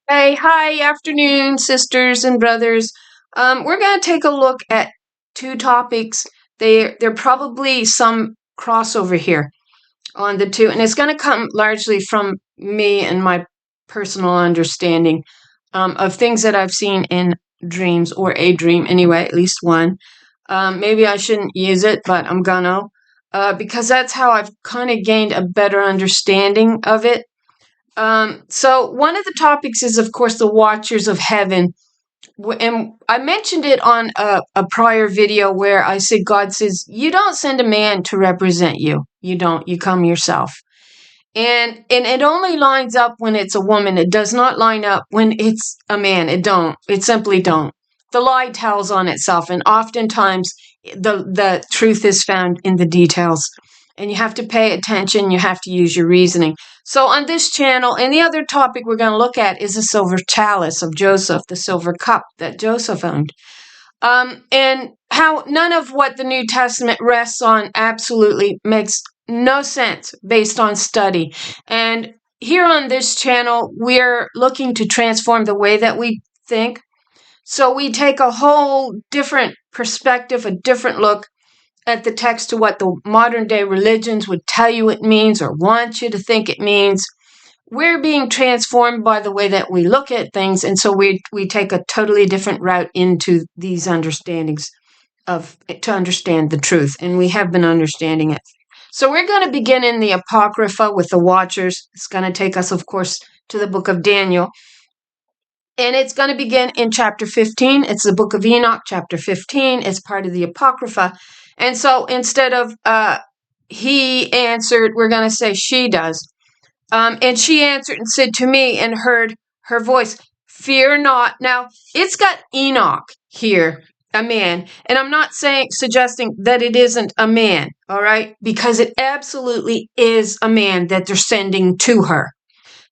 Hey, hi, afternoon, sisters and brothers. We're going to take a look at two topics. There probably some crossover here on the two, and it's going to come largely from me and my personal understanding of things that I've seen in dreams or a dream anyway, at least one. Maybe I shouldn't use it, but I'm gonna because that's how I've kind of gained a better understanding of it. So one of the topics is, of course, the Watchers of Heaven. And I mentioned it on a prior video where I said, God says, you don't send a man to represent you. You don't. You come yourself. And it only lines up when it's a woman. It does not line up when it's a man. It don't. It simply don't. The lie tells on itself, and oftentimes the truth is found in the details. And you have to pay attention. You have to use your reasoning. So on this channel, and the other topic we're going to look at is the silver chalice of Joseph, the silver cup that Joseph owned. And how none of what the New Testament rests on absolutely makes no sense based on study. And here on this channel, we're looking to transform the way that we think. So we take a whole different perspective, a different look at the text to what the modern day religions would tell you it means or want you to think it means. We're being transformed by the way that we look at things, and so we take a totally different route into these understandings of to understand the truth, and we have been understanding it. So we're going to begin in the Apocrypha with the Watchers. It's going to take us, of course, to the book of Daniel. And it's going to begin in chapter 15. It's the book of Enoch, chapter 15. It's part of the Apocrypha. And so instead of he answered, we're going to say she does. And she answered and said to me and heard her voice, fear not. Now, it's got Enoch here, a man. And I'm not suggesting that it isn't a man, all right? Because it absolutely is a man that they're sending to her.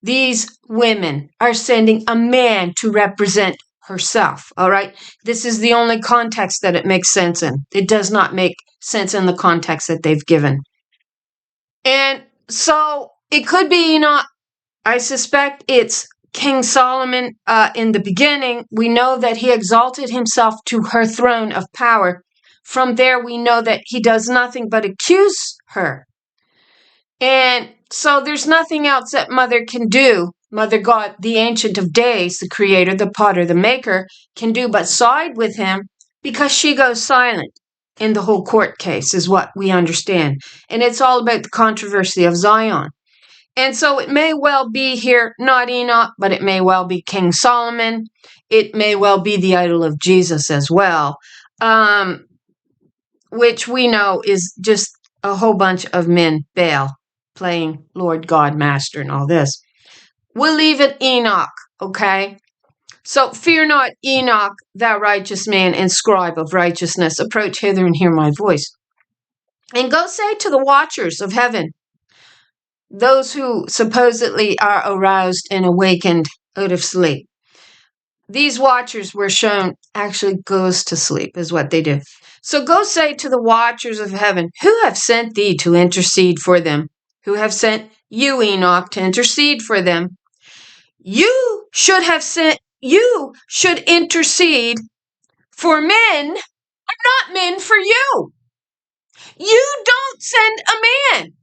These women are sending a man to represent herself, all right? This is the only context that it makes sense in. It does not make sense in the context that they've given. And so it could be, I suspect it's King Solomon in the beginning. We know that he exalted himself to her throne of power. From there, we know that he does nothing but accuse her. And so there's nothing else that Mother can do. Mother God, the Ancient of Days, the Creator, the Potter, the Maker, can do but side with him because she goes silent in the whole court case, is what we understand. And it's all about the controversy of Zion. And so it may well be here, not Enoch, but it may well be King Solomon. It may well be the idol of Jesus as well, which we know is just a whole bunch of men, Baal, playing Lord God, Master, and all this. We'll leave it Enoch, okay? So fear not, Enoch, thou righteous man and scribe of righteousness. Approach hither and hear my voice. And go say to the watchers of heaven, those who supposedly are aroused and awakened out of sleep. These watchers were shown actually goes to sleep is what they do. So go say to the watchers of heaven, who have sent thee to intercede for them? Who have sent you, Enoch, to intercede for them? You should intercede for men, not men for you. You don't send a man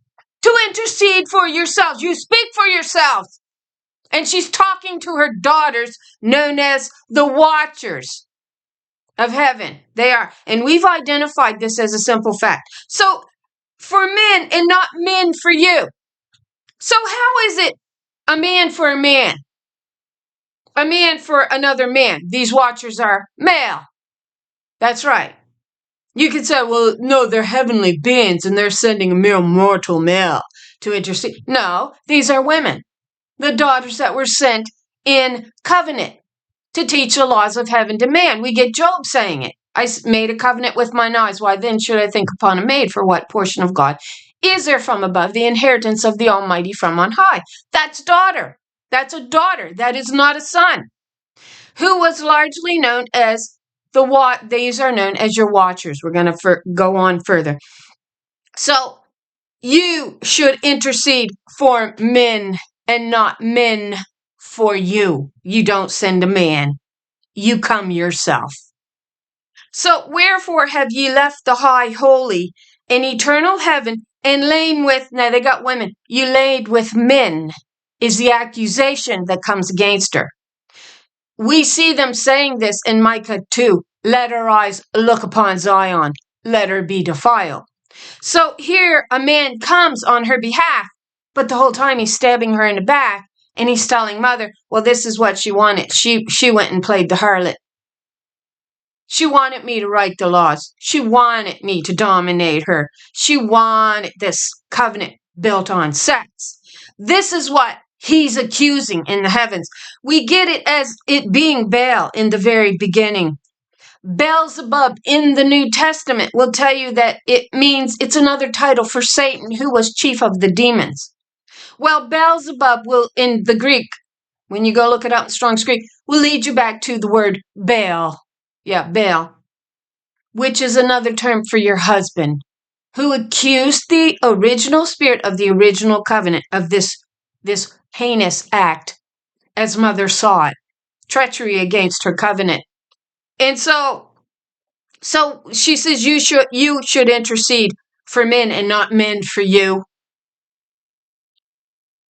to intercede for yourselves. You speak for yourselves. And she's talking to her daughters, known as the Watchers of Heaven. They are. And we've identified this as a simple fact. So, for men and not men for you. So how is it a man for a man? A man for another man. These Watchers are male. That's right. You could say, well, no, they're heavenly beings and they're sending a mere mortal male to intercede. No, these are women. The daughters that were sent in covenant to teach the laws of heaven to man. We get Job saying it. I made a covenant with mine eyes. Why then should I think upon a maid? For what portion of God is there from above? The inheritance of the Almighty from on high. That's daughter. That's a daughter. That is not a son. Who was largely known as these are known as your watchers. We're going to go on further. So you should intercede for men and not men for you. You don't send a man. You come yourself. So wherefore have ye left the high holy and eternal heaven and lain with, now they got women, you laid with men, is the accusation that comes against her. We see them saying this in Micah 2. Let her eyes look upon Zion. Let her be defiled. So here a man comes on her behalf, but the whole time he's stabbing her in the back and he's telling mother, well, this is what she wanted. She went and played the harlot. She wanted me to write the laws. She wanted me to dominate her. She wanted this covenant built on sex. This is what he's accusing in the heavens. We get it as it being Baal in the very beginning. Beelzebub in the New Testament will tell you that it means it's another title for Satan, who was chief of the demons. Well, Beelzebub will, in the Greek, when you go look it up in Strong's Greek, will lead you back to the word Baal. Yeah, Baal, which is another term for your husband, who accused the original spirit of the original covenant of this heinous act, as mother saw it, treachery against her covenant. And so she says you should intercede for men and not men for you.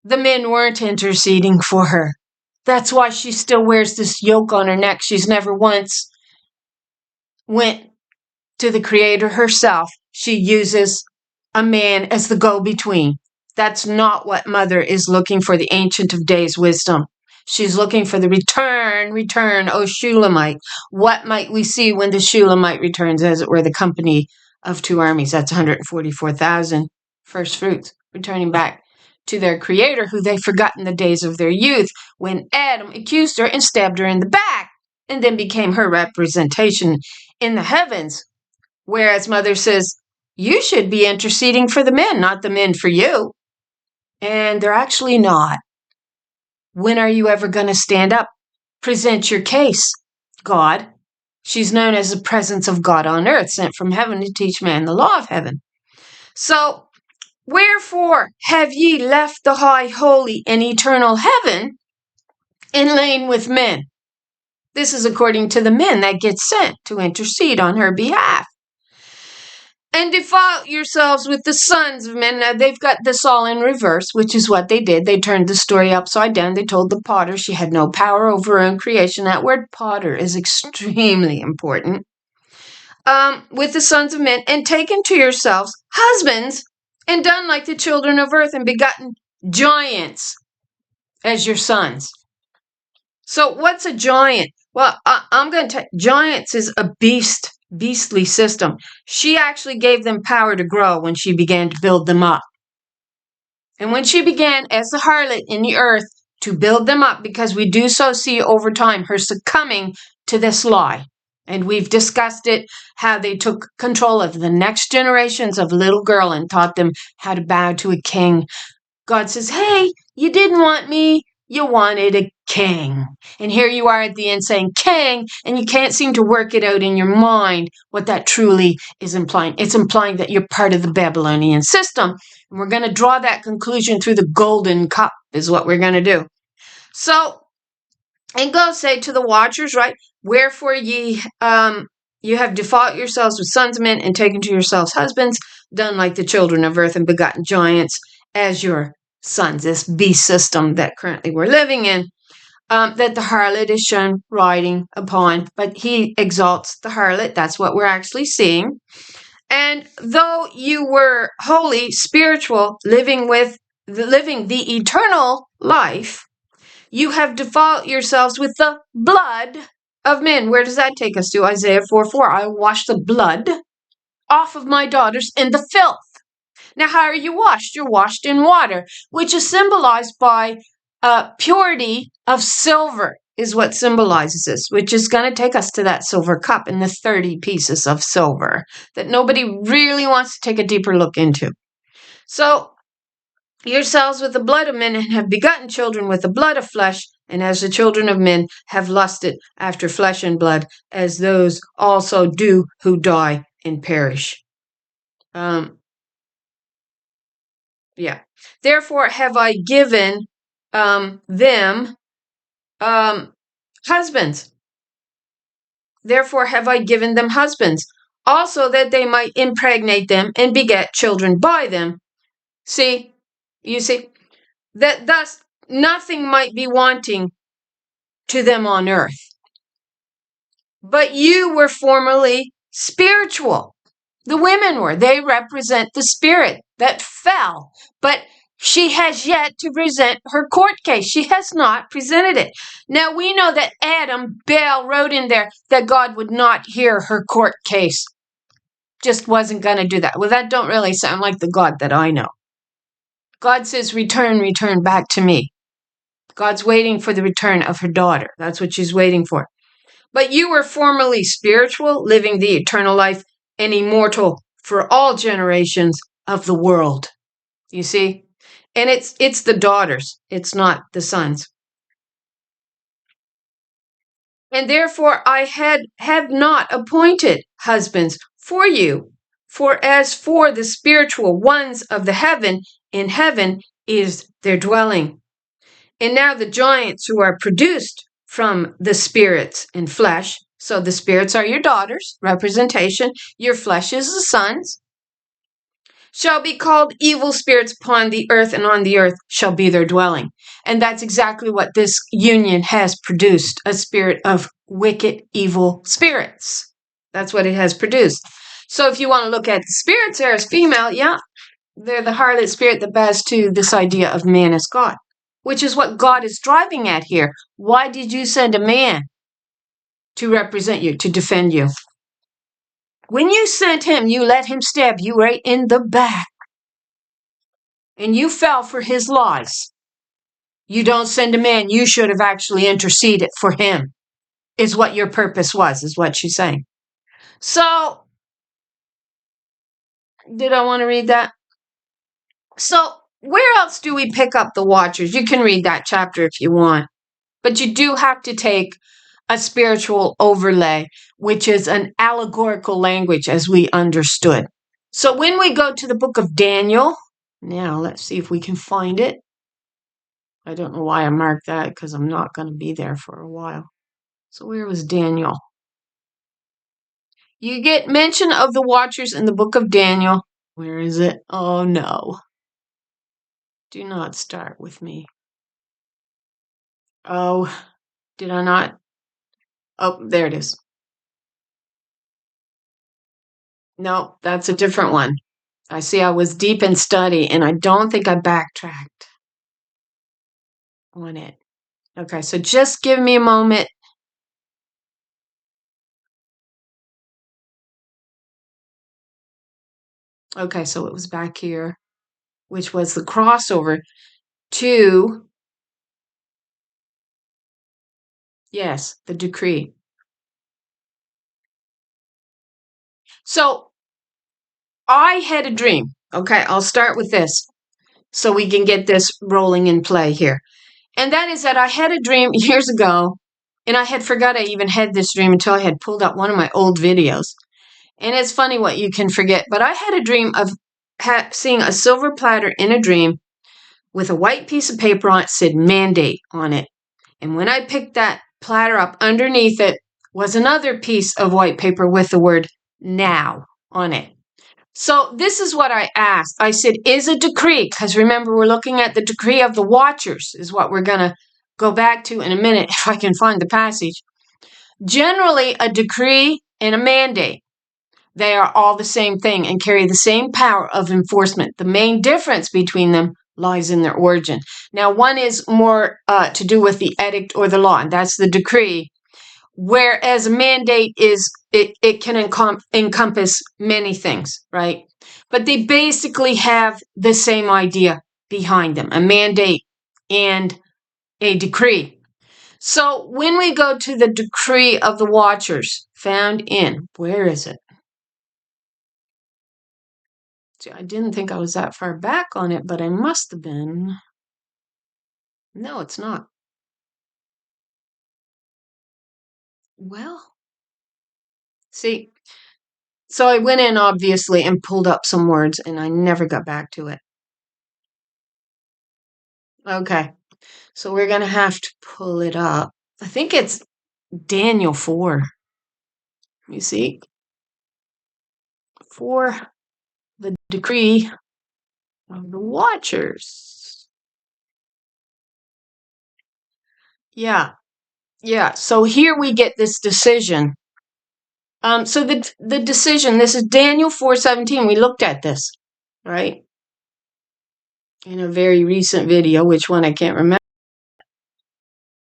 The men weren't interceding for her. That's why she still wears this yoke on her neck. She's never once went to the Creator herself. She uses a man as the go-between. That's not what mother is looking for, the Ancient of Days wisdom. She's looking for the return, O Shulamite. What might we see when the Shulamite returns, as it were, the company of two armies? That's 144,000 first fruits, returning back to their Creator, who they forgot in the days of their youth, when Adam accused her and stabbed her in the back, and then became her representation in the heavens. Whereas mother says, you should be interceding for the men, not the men for you. And they're actually not. When are you ever going to stand up? Present your case, God. She's known as the presence of God on earth, sent from heaven to teach man the law of heaven. So, wherefore have ye left the high, holy, and eternal heaven and lain with men? This is according to the men that get sent to intercede on her behalf. And defile yourselves with the sons of men. Now, they've got this all in reverse, which is what they did. They turned the story upside down. They told the potter she had no power over her own creation. That word potter is extremely important. With the sons of men, and taken to yourselves husbands, and done like the children of earth, and begotten giants as your sons. So what's a giant? Well, I'm going to tell you, giants is a beastly system. She actually gave them power to grow when she began to build them up. And when she began as the harlot in the earth to build them up, because we do so see over time her succumbing to this lie. And we've discussed it, how they took control of the next generations of little girl and taught them how to bow to a king. God says, hey, you didn't want me. You wanted a king. And here you are at the end saying king, and you can't seem to work it out in your mind what that truly is implying. It's implying that you're part of the Babylonian system. And we're going to draw that conclusion through the golden cup is what we're going to do. So, and go say to the watchers, right? Wherefore you have defiled yourselves with sons of men and taken to yourselves husbands, done like the children of earth and begotten giants as your sons, this beast system that currently we're living in, that the harlot is shown riding upon, but he exalts the harlot. That's what we're actually seeing. And though you were holy, spiritual, living the eternal life, you have defiled yourselves with the blood of men. Where does that take us to? Isaiah 4:4. I wash the blood off of my daughters in the filth. Now, how are you washed? You're washed in water, which is symbolized by purity of silver, is what symbolizes this, which is going to take us to that silver cup and the 30 pieces of silver that nobody really wants to take a deeper look into. So, yourselves with the blood of men and have begotten children with the blood of flesh, and as the children of men have lusted after flesh and blood, as those also do who die and perish. Therefore have I given them husbands. Therefore have I given them husbands, also that they might impregnate them and beget children by them. See, you see, that thus nothing might be wanting to them on earth. But you were formerly spiritual. The women were. They represent the spirit that fell. But she has yet to present her court case. She has not presented it. Now we know that Adam, Baal, wrote in there that God would not hear her court case. Just wasn't going to do that. Well, that don't really sound like the God that I know. God says, return, return back to me. God's waiting for the return of her daughter. That's what she's waiting for. But you were formerly spiritual, living the eternal life, and immortal for all generations of the world. You see? And it's the daughters. It's not the sons. And therefore I have not appointed husbands for you. For as for the spiritual ones of the heaven, in heaven is their dwelling. And now the giants who are produced from the spirits and flesh, so the spirits are your daughters, representation, your flesh is the sons, shall be called evil spirits upon the earth, and on the earth shall be their dwelling. And that's exactly what this union has produced, a spirit of wicked, evil spirits. That's what it has produced. So if you want to look at the spirits there as female, yeah, they're the harlot spirit that bows to this idea of man as God, which is what God is driving at here. Why did you send a man to represent you, to defend you? When you sent him, you let him stab you right in the back. And you fell for his lies. You don't send a man. You should have actually interceded for him, is what your purpose was, is what she's saying. So, did I want to read that? So, where else do we pick up the watchers? You can read that chapter if you want. But you do have to take a spiritual overlay, which is an allegorical language as we understood. So when we go to the book of Daniel, now let's see if we can find it. I don't know why I marked that because I'm not going to be there for a while. So where was Daniel? You get mention of the watchers in the book of Daniel. Where is it? Oh no. Do not start with me. Oh, did I not? Oh, there it is. No, that's a different one. I see I was deep in study, and I don't think I backtracked on it. Okay, so just give me a moment. Okay, so it was back here, which was the crossover to, yes, the decree. So I had a dream. Okay, I'll start with this so we can get this rolling in play here. And that is that I had a dream years ago, and I had forgot I even had this dream until I had pulled up one of my old videos. And it's funny what you can forget, but I had a dream of seeing a silver platter in a dream with a white piece of paper on it, said mandate on it. And when I picked that platter up, underneath it was another piece of white paper with the word now on it. So this is what I asked. I said, is a decree, because remember, we're looking at the decree of the watchers, is what we're going to go back to in a minute if I can find the passage. Generally, a decree and a mandate, they are all the same thing and carry the same power of enforcement. The main difference between them lies in their origin. Now, one is more to do with the edict or the law, and that's the decree, whereas a mandate is, it can encompass many things, right? But they basically have the same idea behind them, a mandate and a decree. So when we go to the decree of the watchers, found in, where is it? See, I didn't think I was that far back on it, but I must have been. No, it's not. Well, see, so I went in, obviously, and pulled up some words, and I never got back to it. Okay. So we're going to have to pull it up. I think it's Daniel 4. Let me see. For the decree of the watchers. Yeah. So here we get this decision. So the decision, this is Daniel 4:17. We looked at this, right? In a very recent video, which one I can't remember.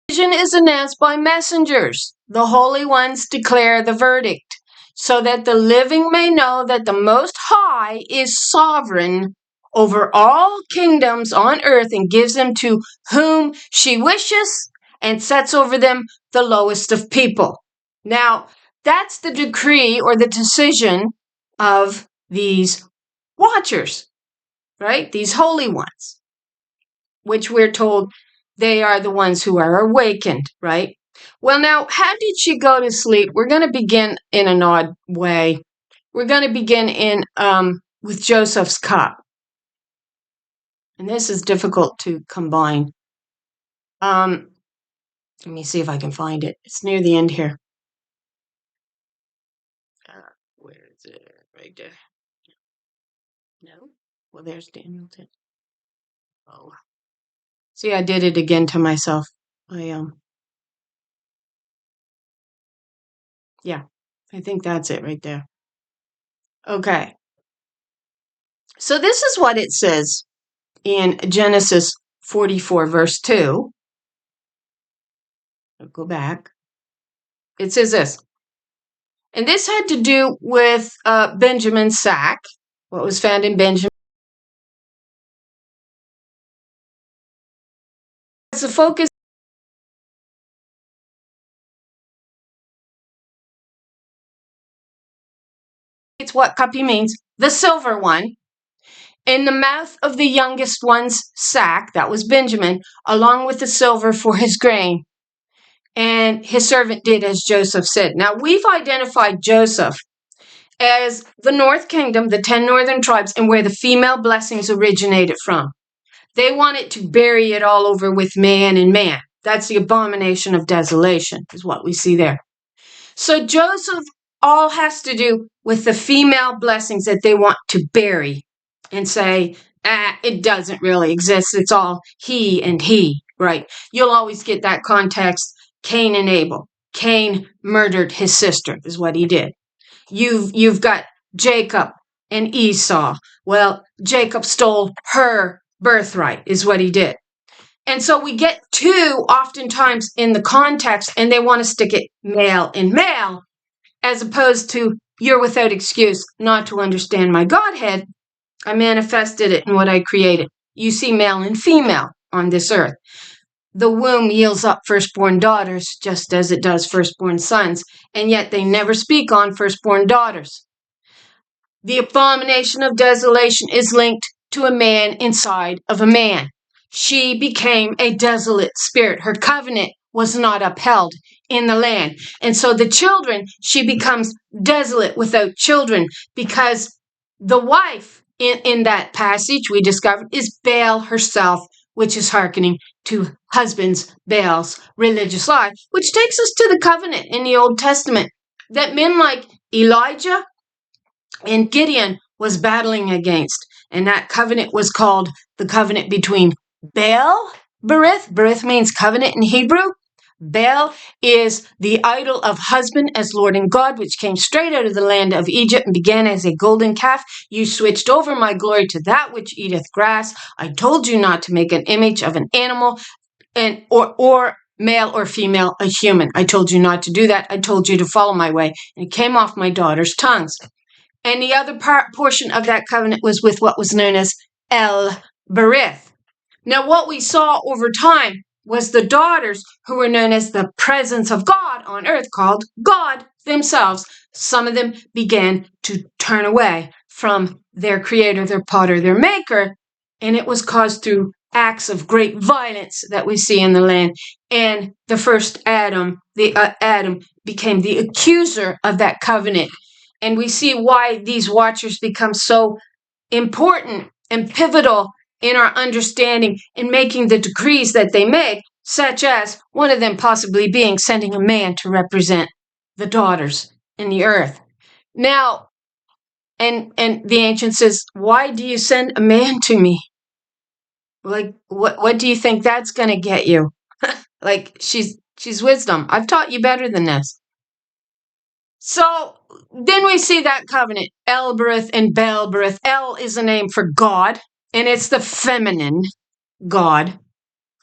Decision is announced by messengers. The holy ones declare the verdict, so that the living may know that the Most High is sovereign over all kingdoms on earth and gives them to whom she wishes and sets over them the lowest of people. Now, that's the decree or the decision of these watchers, right? These holy ones, which we're told they are the ones who are awakened, right? Well, now, how did she go to sleep? We're going to begin in an odd way. We're going to begin in with Joseph's cup. And this is difficult to combine. Let me see if I can find it. It's near the end here. Where is it? Right there. No? Well, there's Daniel 10. Oh. See, I did it again to myself. Yeah, I think that's it right there. Okay. So this is what it says in Genesis 44, verse 2. I'll go back. It says this. And this had to do with Benjamin's sack, what was found in Benjamin. The focus is what cuppy means, the silver one, in the mouth of the youngest one's sack, that was Benjamin, along with the silver for his grain. And his servant did as Joseph said. Now, we've identified Joseph as the North Kingdom, the 10 northern tribes, and where the female blessings originated from. They wanted to bury it all over with man and man. That's the abomination of desolation, is what we see there. So Joseph all has to do with the female blessings that they want to bury and say, it doesn't really exist. It's all he and he, right? You'll always get that context. Cain and Abel. Cain murdered his sister, is what he did. You've got Jacob and Esau. Well, Jacob stole her birthright, is what he did. And so we get two oftentimes in the context, and they want to stick it male and male, as opposed to you're without excuse not to understand my Godhead. I manifested it in what I created. You see male and female on this earth. The womb yields up firstborn daughters just as it does firstborn sons, and yet they never speak on firstborn daughters. The abomination of desolation is linked to a man inside of a man. She became a desolate spirit. Her covenant was not upheld in the land. And so the children, she becomes desolate without children, because the wife in that passage we discovered is Baal herself, which is hearkening to husband's Baal's religious life, which takes us to the covenant in the Old Testament that men like Elijah and Gideon was battling against. And that covenant was called the covenant between Baal, Berith. Berith means covenant in Hebrew. Baal is the idol of husband as Lord and God, which came straight out of the land of Egypt and began as a golden calf. You switched over my glory to that which eateth grass. I told you not to make an image of an animal, and or male or female, a human. I told you not to do that. I told you to follow my way. And it came off my daughter's tongues. And the other portion of that covenant was with what was known as El Berith. Now, what we saw over time was the daughters who were known as the presence of God on earth, called God themselves. Some of them began to turn away from their creator, their potter, their maker, and it was caused through acts of great violence that we see in the land. And the first Adam, Adam became the accuser of that covenant. And we see why these watchers become so important and pivotal in our understanding in making the decrees that they make, such as one of them possibly being sending a man to represent the daughters in the earth. Now, and the ancient says, why do you send a man to me? Like, what do you think that's going to get you? Like, she's wisdom. I've taught you better than this. So then we see that covenant, Elbereth and Belbereth. El is a name for God, and it's the feminine God,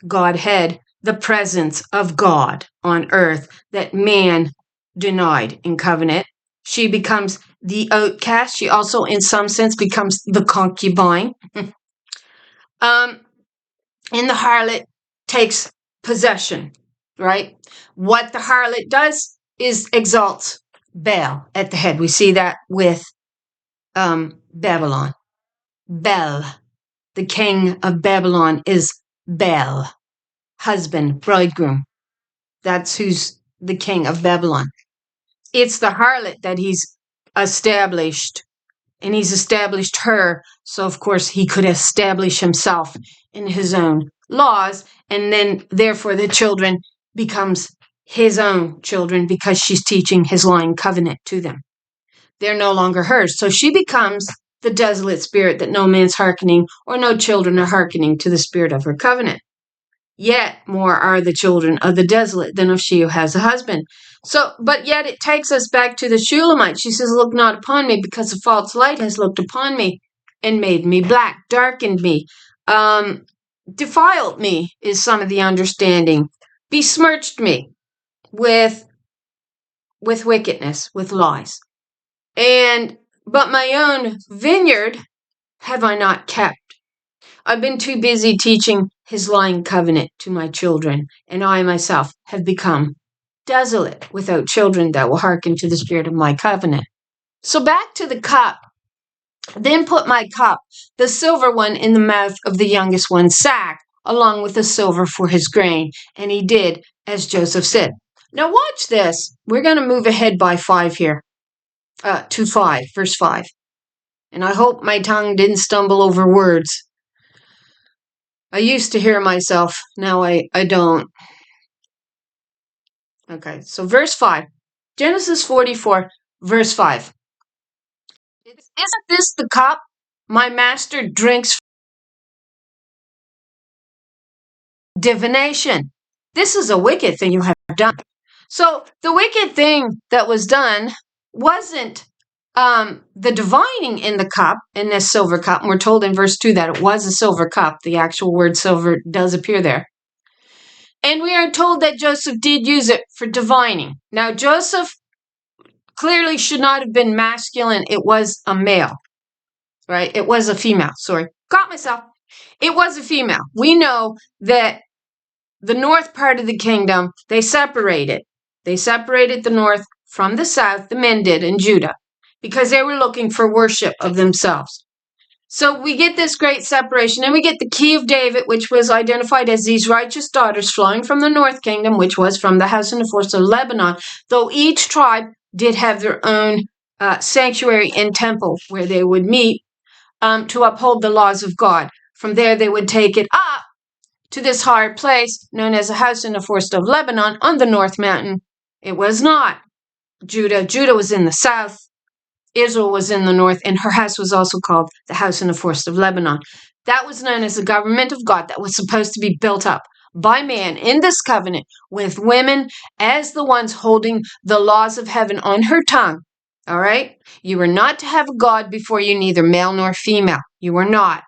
Godhead, the presence of God on earth that man denied in covenant. She becomes the outcast. She also, in some sense, becomes the concubine. And the harlot takes possession, right? What the harlot does is exalts Baal at the head. We see that with Babylon. Bel, the king of Babylon, is Baal, husband, bridegroom. That's who's the king of Babylon. It's the harlot that he's established, and he's established her, so of course he could establish himself in his own laws, and then therefore the children becomes his own children because she's teaching his lying covenant to them. They're no longer hers. So she becomes the desolate spirit that no man's hearkening, or no children are hearkening to the spirit of her covenant. Yet more are the children of the desolate than of she who has a husband. So, but yet it takes us back to the Shulamite. She says, look not upon me, because a false light has looked upon me and made me black, darkened me, defiled me, is some of the understanding, besmirched me with wickedness, with lies. But my own vineyard have I not kept. I've been too busy teaching his lying covenant to my children, and I myself have become desolate without children that will hearken to the spirit of my covenant. So back to the cup. Then put my cup, the silver one, in the mouth of the youngest one's sack, along with the silver for his grain. And he did as Joseph said. Now watch this. We're going to move ahead by 5 here. To 5, verse 5. And I hope my tongue didn't stumble over words. I used to hear myself. Now I don't. Okay, so verse 5. Genesis 44, verse 5. Isn't this the cup my master drinks? Divination. This is a wicked thing you have done. So the wicked thing that was done wasn't the divining in the cup, in this silver cup. And we're told in verse 2 that it was a silver cup. The actual word silver does appear there. And we are told that Joseph did use it for divining. Now, Joseph clearly should not have been masculine. It was a male, right? It was a female. Sorry. Got myself. It was a female. We know that the north part of the kingdom, they separated. They separated the north from the south, the men did in Judah, because they were looking for worship of themselves. So we get this great separation, and we get the key of David, which was identified as these righteous daughters flowing from the north kingdom, which was from the house and the forest of Lebanon, though each tribe did have their own sanctuary and temple where they would meet to uphold the laws of God. From there, they would take it up to this higher place known as the house in the forest of Lebanon on the north mountain. It was not Judah. Judah was in the south. Israel was in the north, and her house was also called the house in the forest of Lebanon. That was known as the government of God that was supposed to be built up by man in this covenant, with women as the ones holding the laws of heaven on her tongue. All right? You were not to have a God before you, neither male nor female. You were not.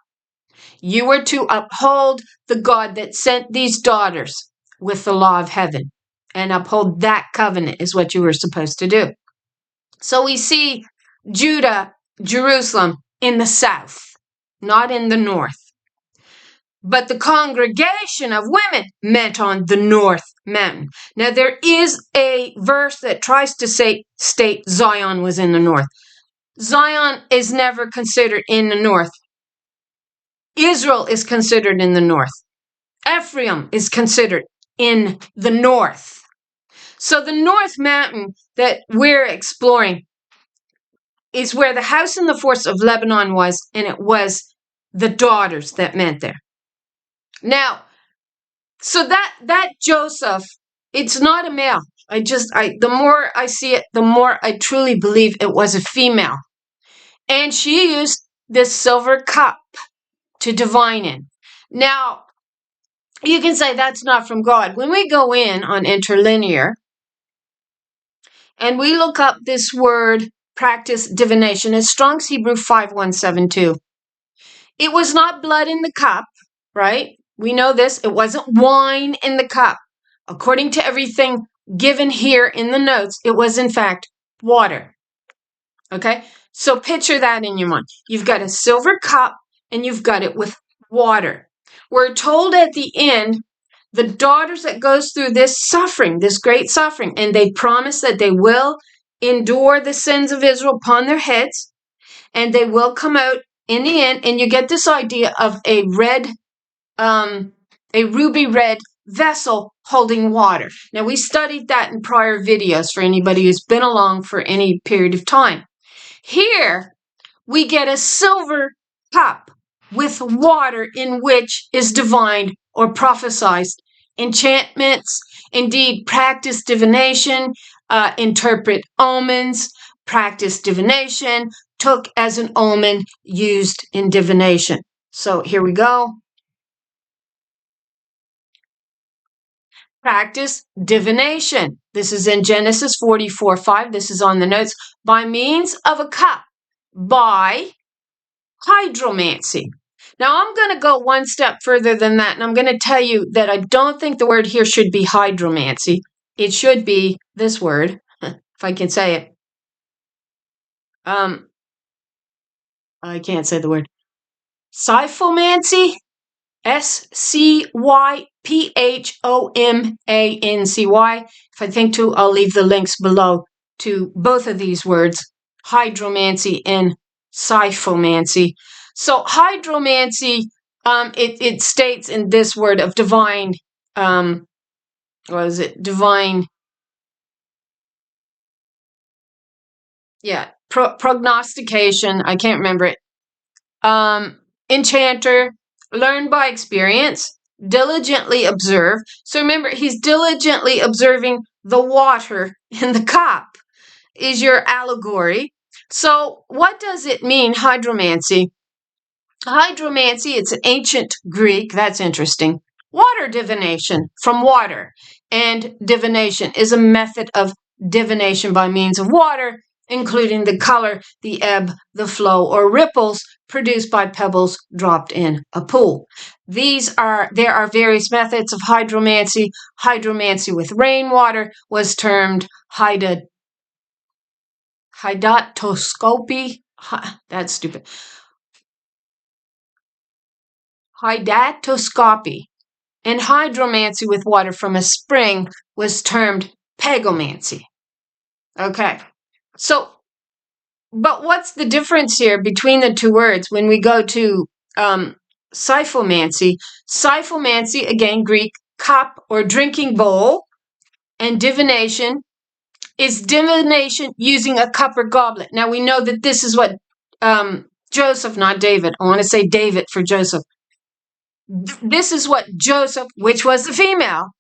You were to uphold the God that sent these daughters with the law of heaven, and uphold that covenant is what you were supposed to do. So we see Judah, Jerusalem, in the south, not in the north. But the congregation of women met on the north mountain. Now there is a verse that tries to state Zion was in the north. Zion is never considered in the north. Israel is considered in the north. Ephraim is considered in the north. So the north mountain that we're exploring is where the house in the forest of Lebanon was, and it was the daughters that meant there. Now, so that Joseph, it's not a male. The more I see it, the more I truly believe it was a female. And she used this silver cup to divine in. Now, you can say that's not from God. When we go in on interlinear and we look up this word, practice divination, it's Strong's Hebrew 5172. It was not blood in the cup, right? We know this. It wasn't wine in the cup. According to everything given here in the notes, it was in fact water. Okay? So picture that in your mind. You've got a silver cup and you've got it with water. We're told at the end, the daughters that goes through this suffering, this great suffering, and they promise that they will endure the sins of Israel upon their heads, and they will come out in the end, and you get this idea of a ruby red vessel holding water. Now, we studied that in prior videos for anybody who's been along for any period of time. Here, we get a silver cup with water in which is divined or prophesied enchantments, indeed practice divination, interpret omens, practice divination, took as an omen, used in divination. So here we go. Practice divination. This is in Genesis 44:5. This is on the notes. By means of a cup, by hydromancy. Now, I'm going to go one step further than that, and I'm going to tell you that I don't think the word here should be hydromancy. It should be this word, if I can say it. I can't say the word. Syphomancy? Syphomancy. If I think to, I'll leave the links below to both of these words, hydromancy and syphomancy. So hydromancy, it states in this word of divine, what is it? Divine, prognostication. I can't remember it. Enchanter, learn by experience, diligently observe. So remember, he's diligently observing the water in the cup is your allegory. So what does it mean, hydromancy? Hydromancy, it's an ancient Greek, that's interesting. Water divination, from water. And divination is a method of divination by means of water, including the color, the ebb, the flow, or ripples produced by pebbles dropped in a pool. There are various methods of hydromancy. Hydromancy with rainwater was termed hydatoscopy. That's stupid. Hydatoscopy. And hydromancy with water from a spring was termed pegomancy. Okay. So, but what's the difference here between the two words when we go to syphomancy? Syphomancy, again, Greek, cup or drinking bowl, and divination is divination using a cup or goblet. Now, we know that this is what Joseph, not David. I want to say David for Joseph. This is what Joseph, which was the female,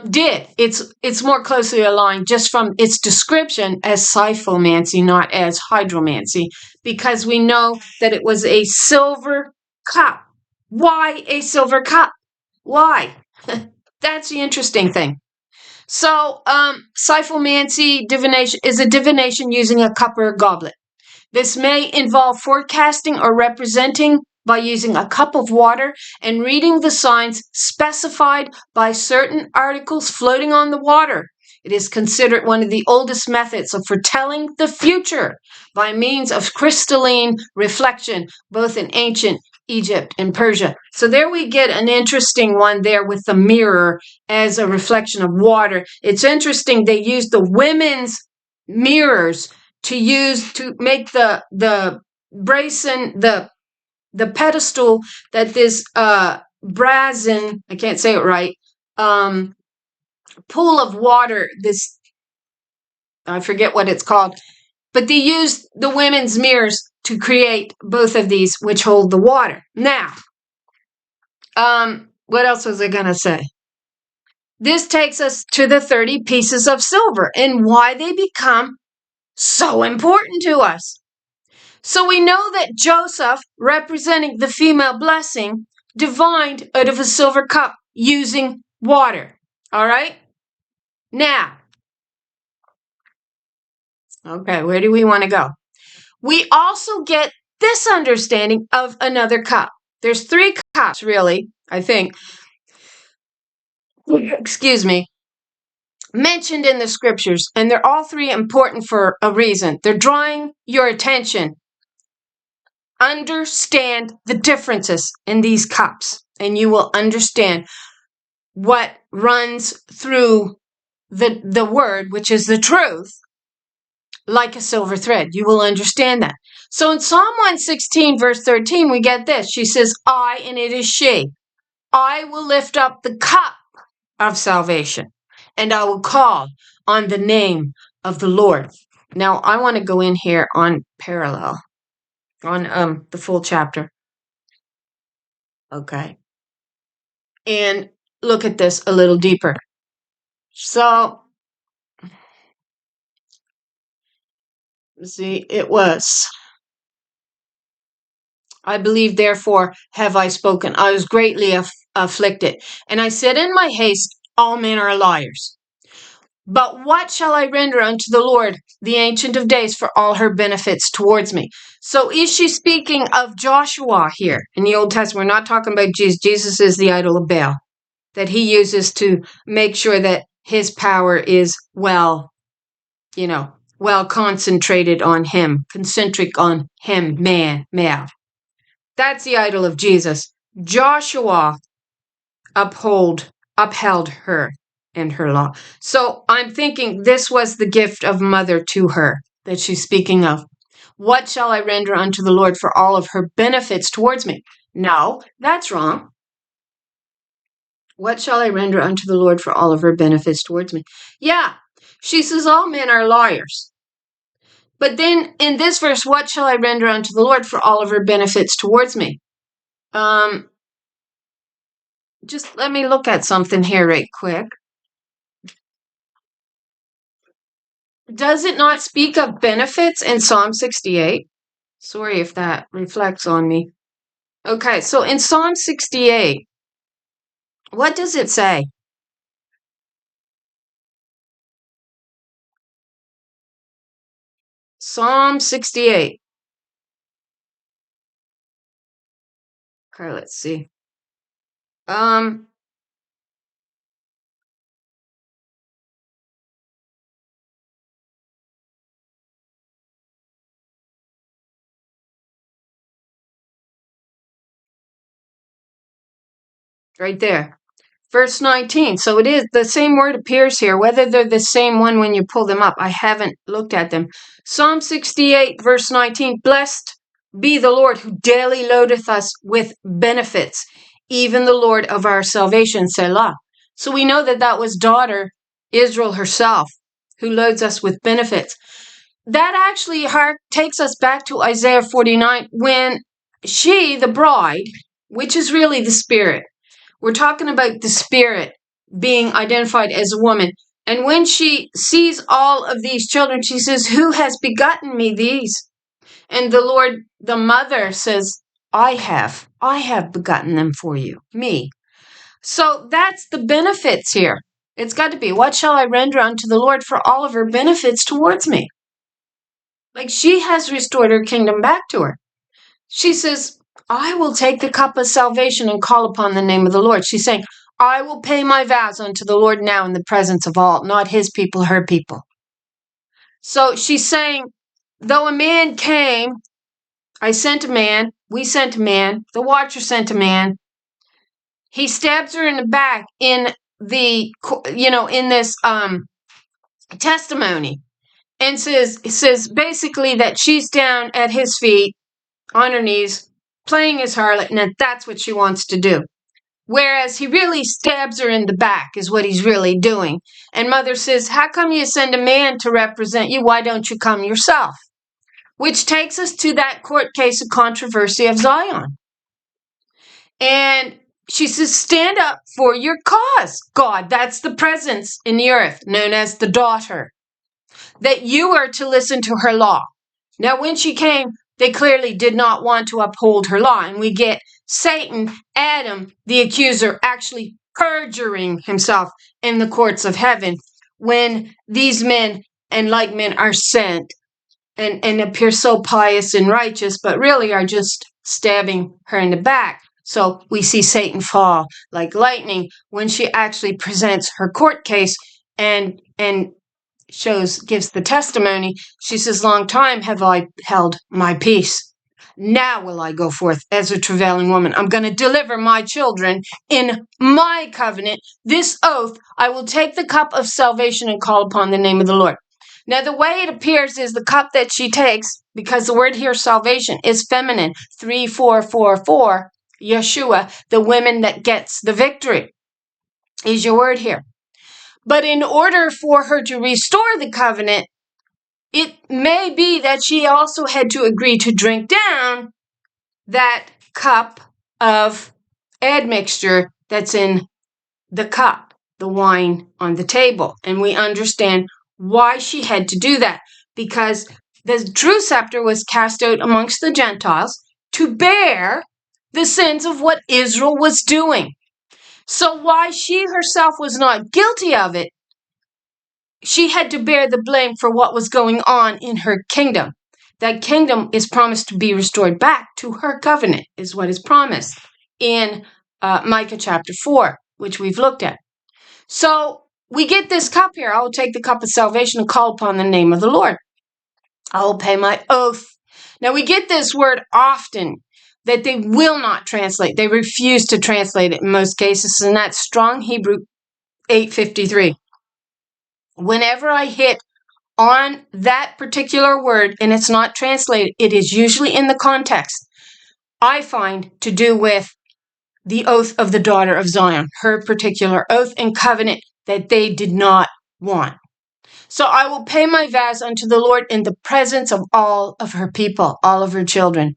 did. It's more closely aligned just from its description as syphomancy, not as hydromancy, because we know that it was a silver cup. Why a silver cup? Why? That's the interesting thing. So, syphomancy divination is a divination using a cup or a goblet. This may involve forecasting or representing by using a cup of water and reading the signs specified by certain articles floating on the water. It is considered one of the oldest methods of foretelling the future by means of crystalline reflection, both in ancient Egypt and Persia. So there we get an interesting one there with the mirror as a reflection of water. It's interesting they used the women's mirrors to make the basin, the pedestal that this brazen, I can't say it right, pool of water, this, I forget what it's called, but they used the women's mirrors to create both of these, which hold the water. Now, what else was I going to say? This takes us to the 30 pieces of silver and why they become so important to us. So we know that Joseph, representing the female blessing, divined out of a silver cup using water. All right? Now, okay, where do we want to go? We also get this understanding of another cup. There's 3 cups, really, I think. Excuse me. Mentioned in the scriptures, and they're all 3 important for a reason. They're drawing your attention. Understand the differences in these cups, and you will understand what runs through the word, which is the truth, like a silver thread. You will understand that. So in Psalm 116, verse 13, we get this. She says, I, and it is she, I will lift up the cup of salvation, and I will call on the name of the Lord. Now, I want to go in here on parallel, on the full chapter. Okay. And look at this a little deeper. So, see, it was, I believe, therefore have I spoken. I was greatly afflicted. And I said in my haste, all men are liars. But what shall I render unto the Lord, the Ancient of Days, for all her benefits towards me? So is she speaking of Joshua here in the Old Testament? We're not talking about Jesus. Jesus is the idol of Baal that he uses to make sure that his power is well concentrated on him, concentric on him, male. That's the idol of Jesus. Joshua upheld her and her law. So I'm thinking this was the gift of mother to her that she's speaking of. What shall I render unto the Lord for all of her benefits towards me? No, that's wrong. What shall I render unto the Lord for all of her benefits towards me? Yeah, she says all men are liars. But then in this verse, what shall I render unto the Lord for all of her benefits towards me? Just let me look at something here right quick. Does it not speak of benefits in Psalm 68? Sorry if that reflects on me. Okay, so in Psalm 68, what does it say? Psalm 68. Okay, let's see. Right there. Verse 19. So it is the same word appears here, whether they're the same one when you pull them up. I haven't looked at them. Psalm 68, verse 19. Blessed be the Lord who daily loadeth us with benefits, even the Lord of our salvation, Selah. So we know that was daughter Israel herself who loads us with benefits. That actually takes us back to Isaiah 49 when she, the bride, which is really the Spirit, we're talking about the Spirit being identified as a woman. And when she sees all of these children, she says, who has begotten me these? And the Lord, the mother, says, I have begotten them for you, me. So that's the benefits here. It's got to be, what shall I render unto the Lord for all of her benefits towards me? Like she has restored her kingdom back to her. She says, I will take the cup of salvation and call upon the name of the Lord. She's saying, I will pay my vows unto the Lord now in the presence of all, not his people, her people. So she's saying, though a man came, I sent a man, we sent a man, the watcher sent a man. He stabs her in the back in the, in this testimony and says basically that she's down at his feet on her knees, playing his harlot, and that's what she wants to do. Whereas he really stabs her in the back is what he's really doing. And mother says, how come you send a man to represent you? Why don't you come yourself? which takes us to that court case of controversy of Zion. And she says, stand up for your cause, God. That's the presence in the earth, known as the daughter, that you are to listen to her law. Now, when she came, they clearly did not want to uphold her law. And we get Satan, Adam, the accuser, actually perjuring himself in the courts of heaven when these men and like men are sent and appear so pious and righteous, but really are just stabbing her in the back. So we see Satan fall like lightning when she actually presents her court case and gives the testimony. She says, long time have I held my peace. Now will I go forth as a travailing woman. I'm going to deliver my children in my covenant. This oath, I will take the cup of salvation and call upon the name of the Lord. Now, the way it appears is the cup that she takes, because the word here, salvation, is feminine. 3444, Yeshua, the women that gets the victory, is your word here. But in order for her to restore the covenant, it may be that she also had to agree to drink down that cup of admixture that's in the cup, the wine on the table. And we understand why she had to do that, because the true scepter was cast out amongst the Gentiles to bear the sins of what Israel was doing. So why she herself was not guilty of it, she had to bear the blame for what was going on in her kingdom. That kingdom is promised to be restored back to her covenant, is what is promised in Micah chapter 4, which we've looked at. So we get this cup here. I will take the cup of salvation and call upon the name of the Lord. I will pay my oath. Now we get this word often that they will not translate. They refuse to translate it in most cases, and that's Strong Hebrew 853. Whenever I hit on that particular word and it's not translated, it is usually in the context, I find, to do with the oath of the daughter of Zion, her particular oath and covenant that they did not want. So I will pay my vows unto the Lord in the presence of all of her people, all of her children.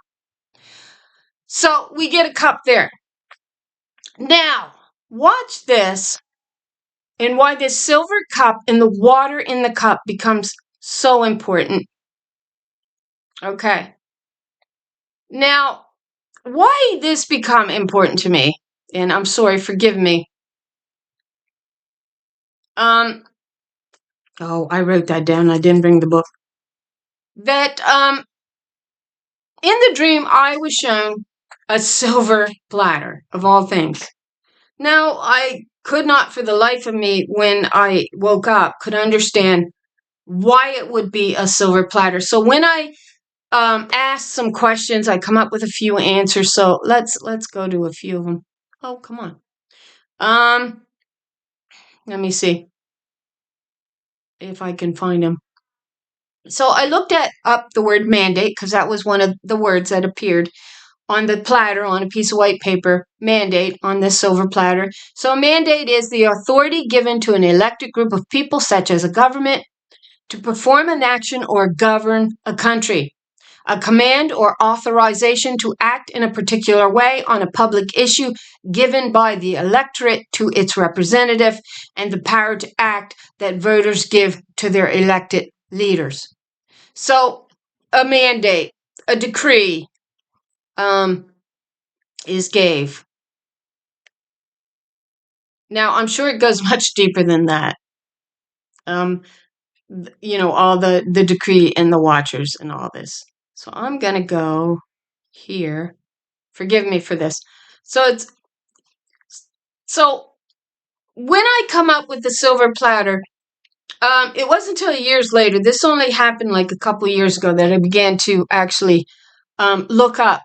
So we get a cup there. Now, watch this and why this silver cup and the water in the cup becomes so important. Okay. Now, why this become important to me, and I'm sorry, forgive me. I wrote that down. I didn't bring the book. That in the dream, I was shown a silver platter, of all things. Now, I could not for the life of me, when I woke up, could understand why it would be a silver platter. So when I asked some questions, I come up with a few answers. So let's go to a few of them. Oh, come on. Let me see if I can find them. So I looked up the word mandate, because that was one of the words that appeared on the platter on a piece of white paper. Mandate on this silver platter. So a mandate is the authority given to an elected group of people, such as a government, to perform an action or govern a country. A command or authorization to act in a particular way on a public issue given by the electorate to its representative, and the power to act that voters give to their elected leaders. So a mandate, a decree is gave. Now, I'm sure it goes much deeper than that. All the decree and the watchers and all this. So I'm going to go here. Forgive me for this. So when I come up with the silver platter, it wasn't until years later, this only happened like a couple years ago, that I began to actually look up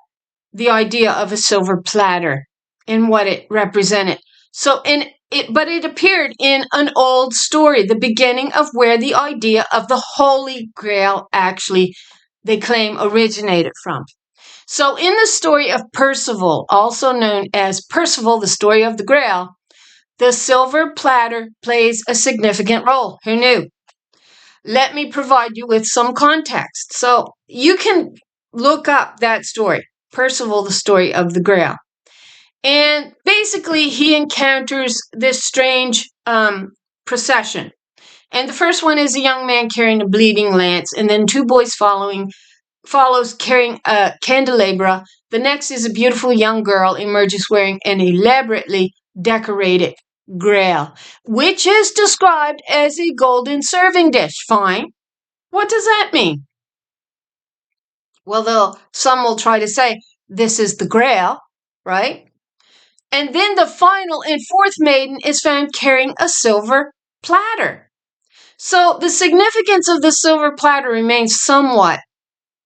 the idea of a silver platter and what it represented. But it appeared in an old story, the beginning of where the idea of the Holy Grail actually, they claim, originated from. So in the story of Percival, also known as Percival, the story of the Grail, the silver platter plays a significant role. Who knew? Let me provide you with some context. So you can look up that story, Percival, the story of the Grail. And basically, he encounters this strange procession. And the first one is a young man carrying a bleeding lance, and then two boys follows carrying a candelabra. The next is a beautiful young girl emerges wearing an elaborately decorated grail, which is described as a golden serving dish. Fine. What does that mean? Well, some will try to say this is the grail, right? And then the final and fourth maiden is found carrying a silver platter. So the significance of the silver platter remains somewhat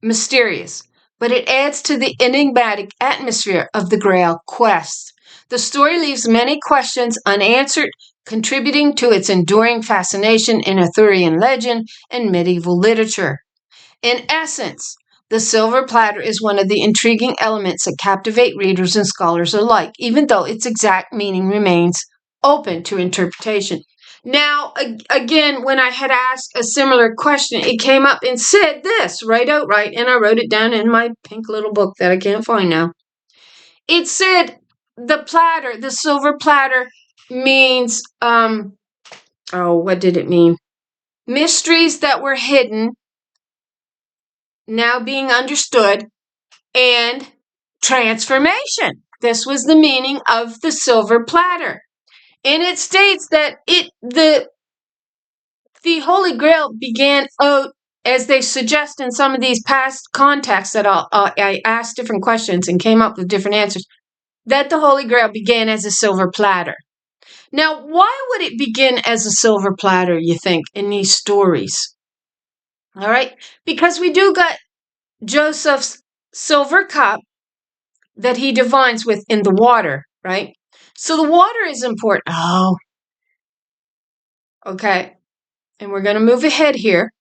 mysterious, but it adds to the enigmatic atmosphere of the Grail quest. The story leaves many questions unanswered, contributing to its enduring fascination in Arthurian legend and medieval literature. In essence, the silver platter is one of the intriguing elements that captivate readers and scholars alike, even though its exact meaning remains open to interpretation. Now, again, when I had asked a similar question, it came up and said this right outright, and I wrote it down in my pink little book that I can't find now. It said the platter, the silver platter, means, what did it mean? Mysteries that were hidden, now being understood, and transformation. This was the meaning of the silver platter. And it states that the Holy Grail began out, as they suggest in some of these past contexts that I asked different questions and came up with different answers, that the Holy Grail began as a silver platter. Now, why would it begin as a silver platter, you think, in these stories? All right, because we do got Joseph's silver cup that he divines with in the water, right? So the water is important. Oh, okay. And we're going to move ahead here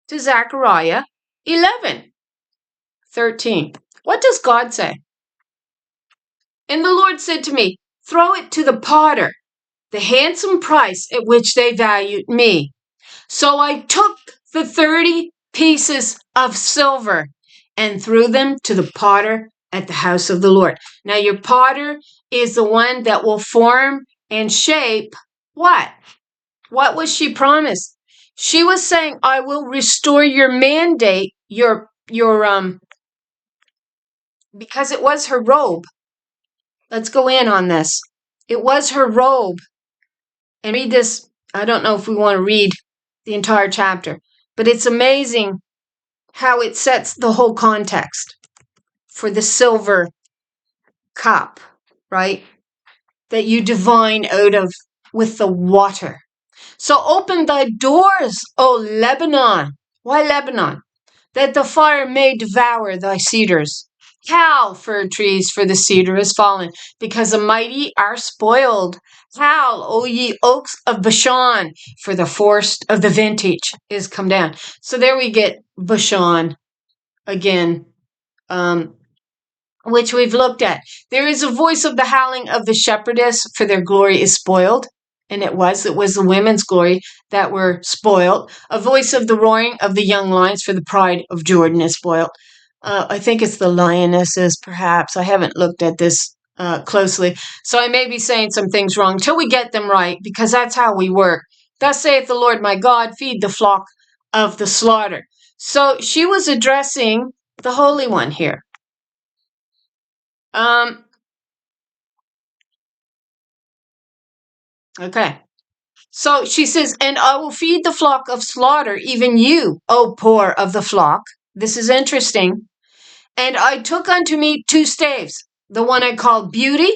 to Zechariah 11:13. What does God say? And the Lord said to me, throw it to the potter, the handsome price at which they valued me. So I took the 30 pieces of silver and threw them to the potter at the house of the Lord. Now, your potter is the one that will form and shape what? What was she promised? She was saying, I will restore your mandate, because it was her robe. Let's go in on this. It was her robe. And read this. I don't know if we want to read the entire chapter, but it's amazing how it sets the whole context for the silver cup, right? That you divine out of with the water. So open thy doors, O Lebanon. Why Lebanon? That the fire may devour thy cedars. Howl, fir trees, for the cedar is fallen, because the mighty are spoiled. Howl, O ye oaks of Bashan, for the forest of the vintage is come down. So there we get Bashan again, which we've looked at. There is a voice of the howling of the shepherdess, for their glory is spoiled. And it was the women's glory that were spoiled. A voice of the roaring of the young lions, for the pride of Jordan is spoiled. I think it's the lionesses, perhaps. I haven't looked at this closely. So I may be saying some things wrong till we get them right, because that's how we work. Thus saith the Lord my God, feed the flock of the slaughter. So she was addressing the Holy One here. Okay. So she says, and I will feed the flock of slaughter, even you, O poor of the flock. This is interesting. And I took unto me 2 staves. The one I called Beauty.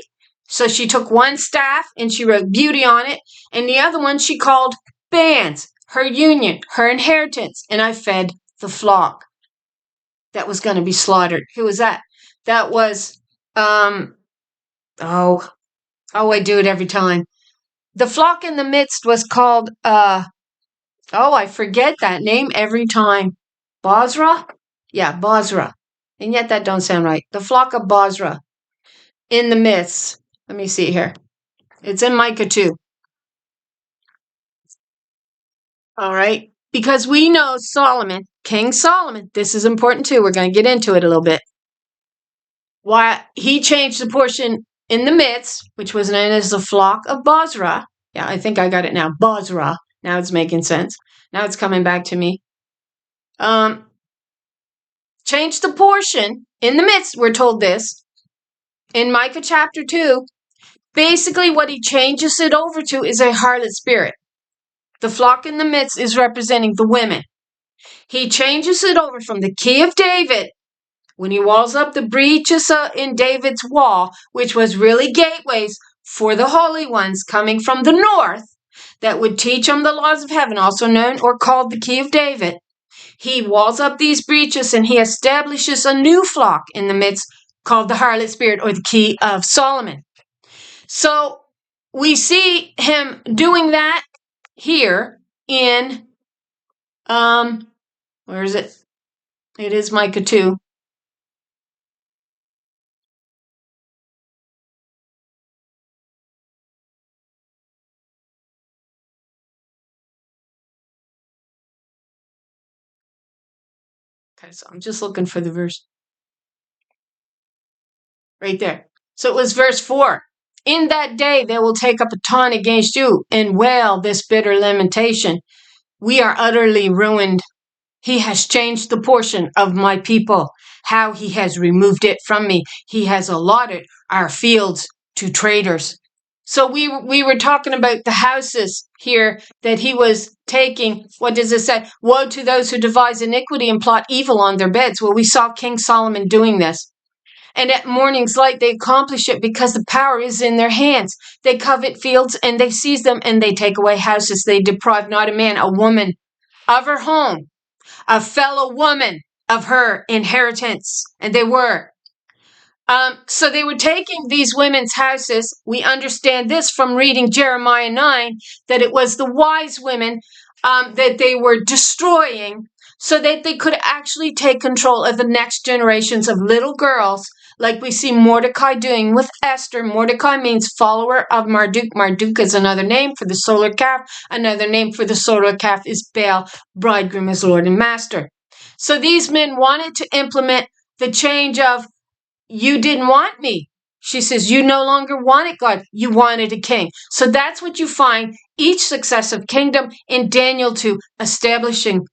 So she took one staff and she wrote Beauty on it. And the other one she called Bands, her union, her inheritance. And I fed the flock that was going to be slaughtered. Who was that? That was, I do it every time. The flock in the midst was called, I forget that name every time. Bozrah? Yeah, Bozrah. And yet that don't sound right. The flock of Bozrah in the midst. Let me see here. It's in Micah 2. All right. Because we know Solomon, King Solomon, this is important too. We're going to get into it a little bit. Why he changed the portion in the midst, which was known as the flock of Bozrah. Yeah, I think I got it now. Bozrah. Now it's making sense. Now it's coming back to me. Changed the portion in the midst. We're told this in Micah chapter 2. Basically, what he changes it over to is a harlot spirit. The flock in the midst is representing the women. He changes it over from the key of David, when he walls up the breaches in David's wall, which was really gateways for the holy ones coming from the north that would teach them the laws of heaven, also known or called the key of David. He walls up these breaches and he establishes a new flock in the midst called the harlot spirit or the key of Solomon. So we see him doing that here in, where is it? It is Micah 2. Okay, so I'm just looking for the verse. Right there. So it was verse 4. In that day they will take up a taunt against you and wail this bitter lamentation. We are utterly ruined. He has changed the portion of my people. How he has removed it from me. He has allotted our fields to traders. So we were talking about the houses here that he was taking. What does it say? Woe to those who devise iniquity and plot evil on their beds. Well, we saw King Solomon doing this. And at morning's light, they accomplish it because the power is in their hands. They covet fields and they seize them and they take away houses. They deprive not a man, a woman of her home, a fellow woman of her inheritance. And they were. So they were taking these women's houses. We understand this from reading Jeremiah 9, that it was the wise women that they were destroying so that they could actually take control of the next generations of little girls, like we see Mordecai doing with Esther. Mordecai means follower of Marduk. Marduk is another name for the solar calf. Another name for the solar calf is Baal, bridegroom as Lord and Master. So these men wanted to implement the change of, you didn't want me. She says, you no longer wanted God. You wanted a king. So that's what you find each successive kingdom in Daniel 2 establishing.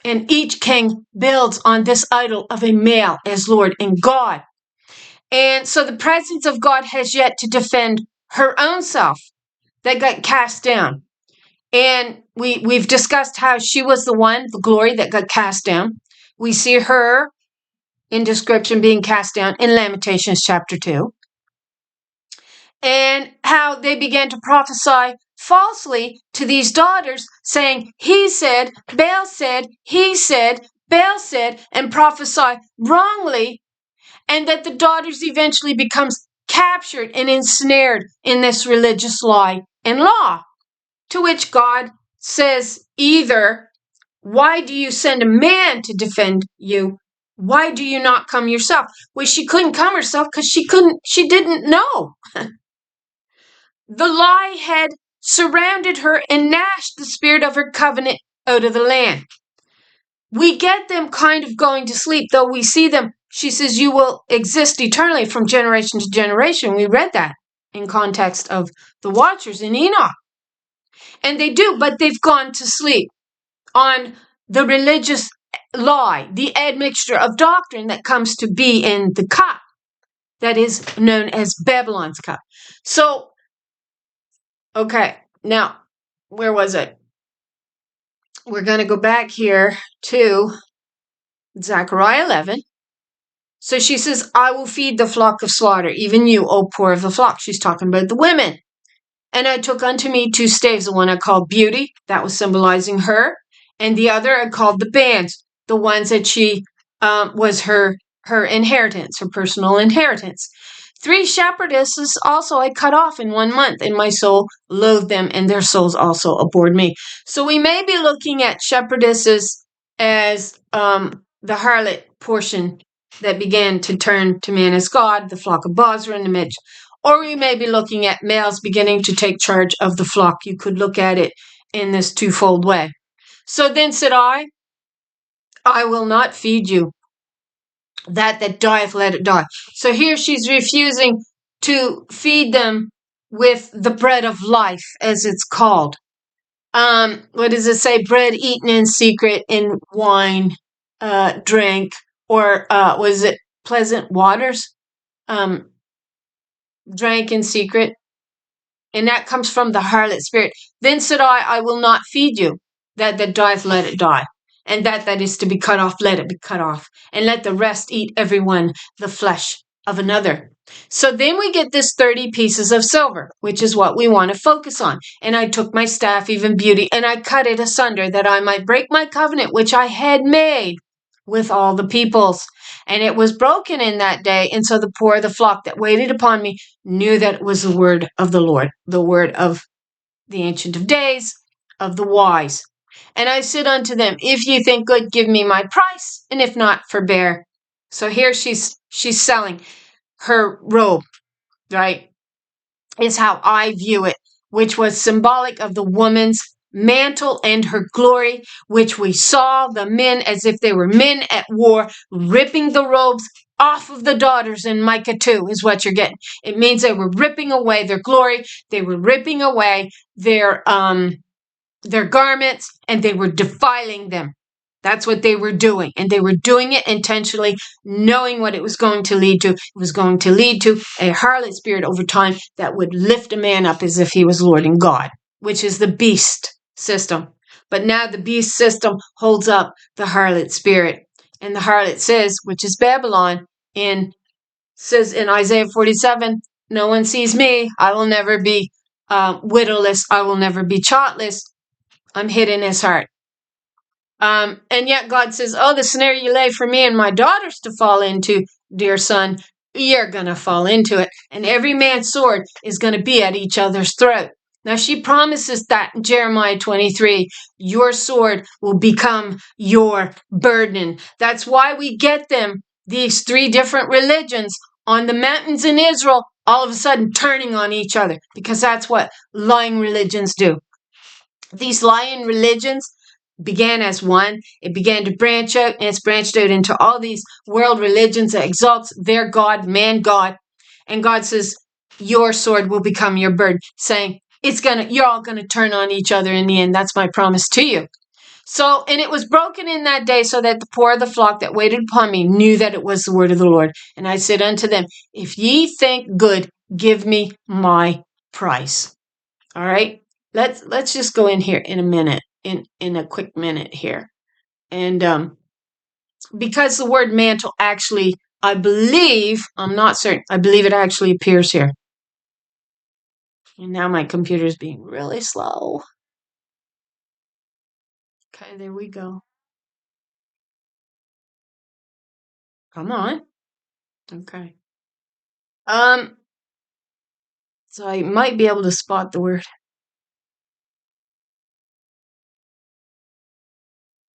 And each king builds on this idol of a male as Lord and God. And so the presence of God has yet to defend her own self that got cast down. And we've discussed how she was the one, the glory that got cast down. We see her in description being cast down in Lamentations chapter 2. And how they began to prophesy falsely to these daughters, saying, he said, Baal said, he said, Baal said, and prophesy wrongly, and that the daughters eventually becomes captured and ensnared in this religious lie and law, to which God says either, why do you send a man to defend you? Why do you not come yourself? Well, she couldn't come herself because she didn't know. The lie had surrounded her and gnashed the spirit of her covenant out of the land. We get them kind of going to sleep, though we see them. She says, you will exist eternally from generation to generation. We read that in context of the Watchers in Enoch. And they do, but they've gone to sleep on the religious lie, the admixture of doctrine that comes to be in the cup that is known as Babylon's cup. So, okay, now, where was it? We're going to go back here to Zechariah 11. So she says, I will feed the flock of slaughter, even you, O poor of the flock. She's talking about the women. And I took unto me 2 staves, the one I called Beauty, that was symbolizing her, and the other I called the bands, the ones that she was her inheritance, her personal inheritance. 3 shepherdesses also I cut off in 1 month, and my soul loathed them, and their souls also abhorred me. So we may be looking at shepherdesses as the harlot portion that began to turn to man as God, the flock of Bozrah in the midst. Or we may be looking at males beginning to take charge of the flock. You could look at it in this twofold way. So then said I will not feed you. That dieth, let it die. So here she's refusing to feed them with the bread of life, as it's called. What does it say? Bread eaten in secret, in wine drank, or was it pleasant waters? Drank in secret. And that comes from the harlot spirit. Then said I will not feed you. That dieth, let it die. And that is to be cut off, let it be cut off. And let the rest eat every one the flesh of another. So then we get this 30 pieces of silver, which is what we want to focus on. And I took my staff, even beauty, and I cut it asunder, that I might break my covenant, which I had made with all the peoples. And it was broken in that day. And so the poor of the flock that waited upon me knew that it was the word of the Lord, the word of the Ancient of Days, of the wise. And I said unto them, if ye think good, give me my price, and if not, forbear. So here she's selling her robe, right? Is how I view it, which was symbolic of the woman's mantle and her glory, which we saw the men as if they were men at war, ripping the robes off of the daughters in Micah 2 is what you're getting. It means they were ripping away their glory. They were ripping away their garments, and they were defiling them. That's what they were doing. And they were doing it intentionally, knowing what it was going to lead to. It was going to lead to a harlot spirit over time that would lift a man up as if he was Lord and God, which is the beast system. But now the beast system holds up the harlot spirit. And the harlot says, which is Babylon, says in Isaiah 47, no one sees me. I will never be widowless. I will never be childless. I'm hid in his heart. And yet God says, oh, the snare you lay for me and my daughters to fall into, dear son, you're going to fall into it. And every man's sword is going to be at each other's throat. Now she promises that in Jeremiah 23, your sword will become your burden. That's why we get them, these three different religions on the mountains in Israel, all of a sudden turning on each other, because that's what lying religions do. These lying religions began as one. It began to branch out, and it's branched out into all these world religions that exalts their God, man God. And God says, your sword will become your burden, saying, you're all gonna turn on each other in the end. That's my promise to you. So, and it was broken in that day, so that the poor of the flock that waited upon me knew that it was the word of the Lord. And I said unto them, if ye think good, give me my price. All right, let's just go in here in a minute, in a quick minute here. And because the word mantle actually, I believe, I'm not certain, I believe it actually appears here. And now my computer is being really slow. Okay, there we go. Come on. Okay. So I might be able to spot the word.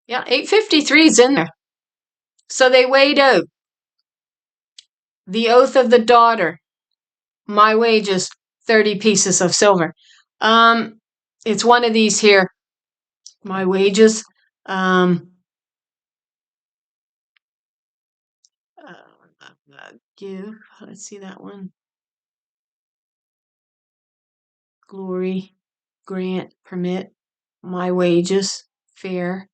Yeah, 853 is in there. So they weighed out the oath of the daughter, my wages, 30 pieces of silver. It's one of these here, my wages. Give, let's see that one. Glory, grant, permit, my wages, fair,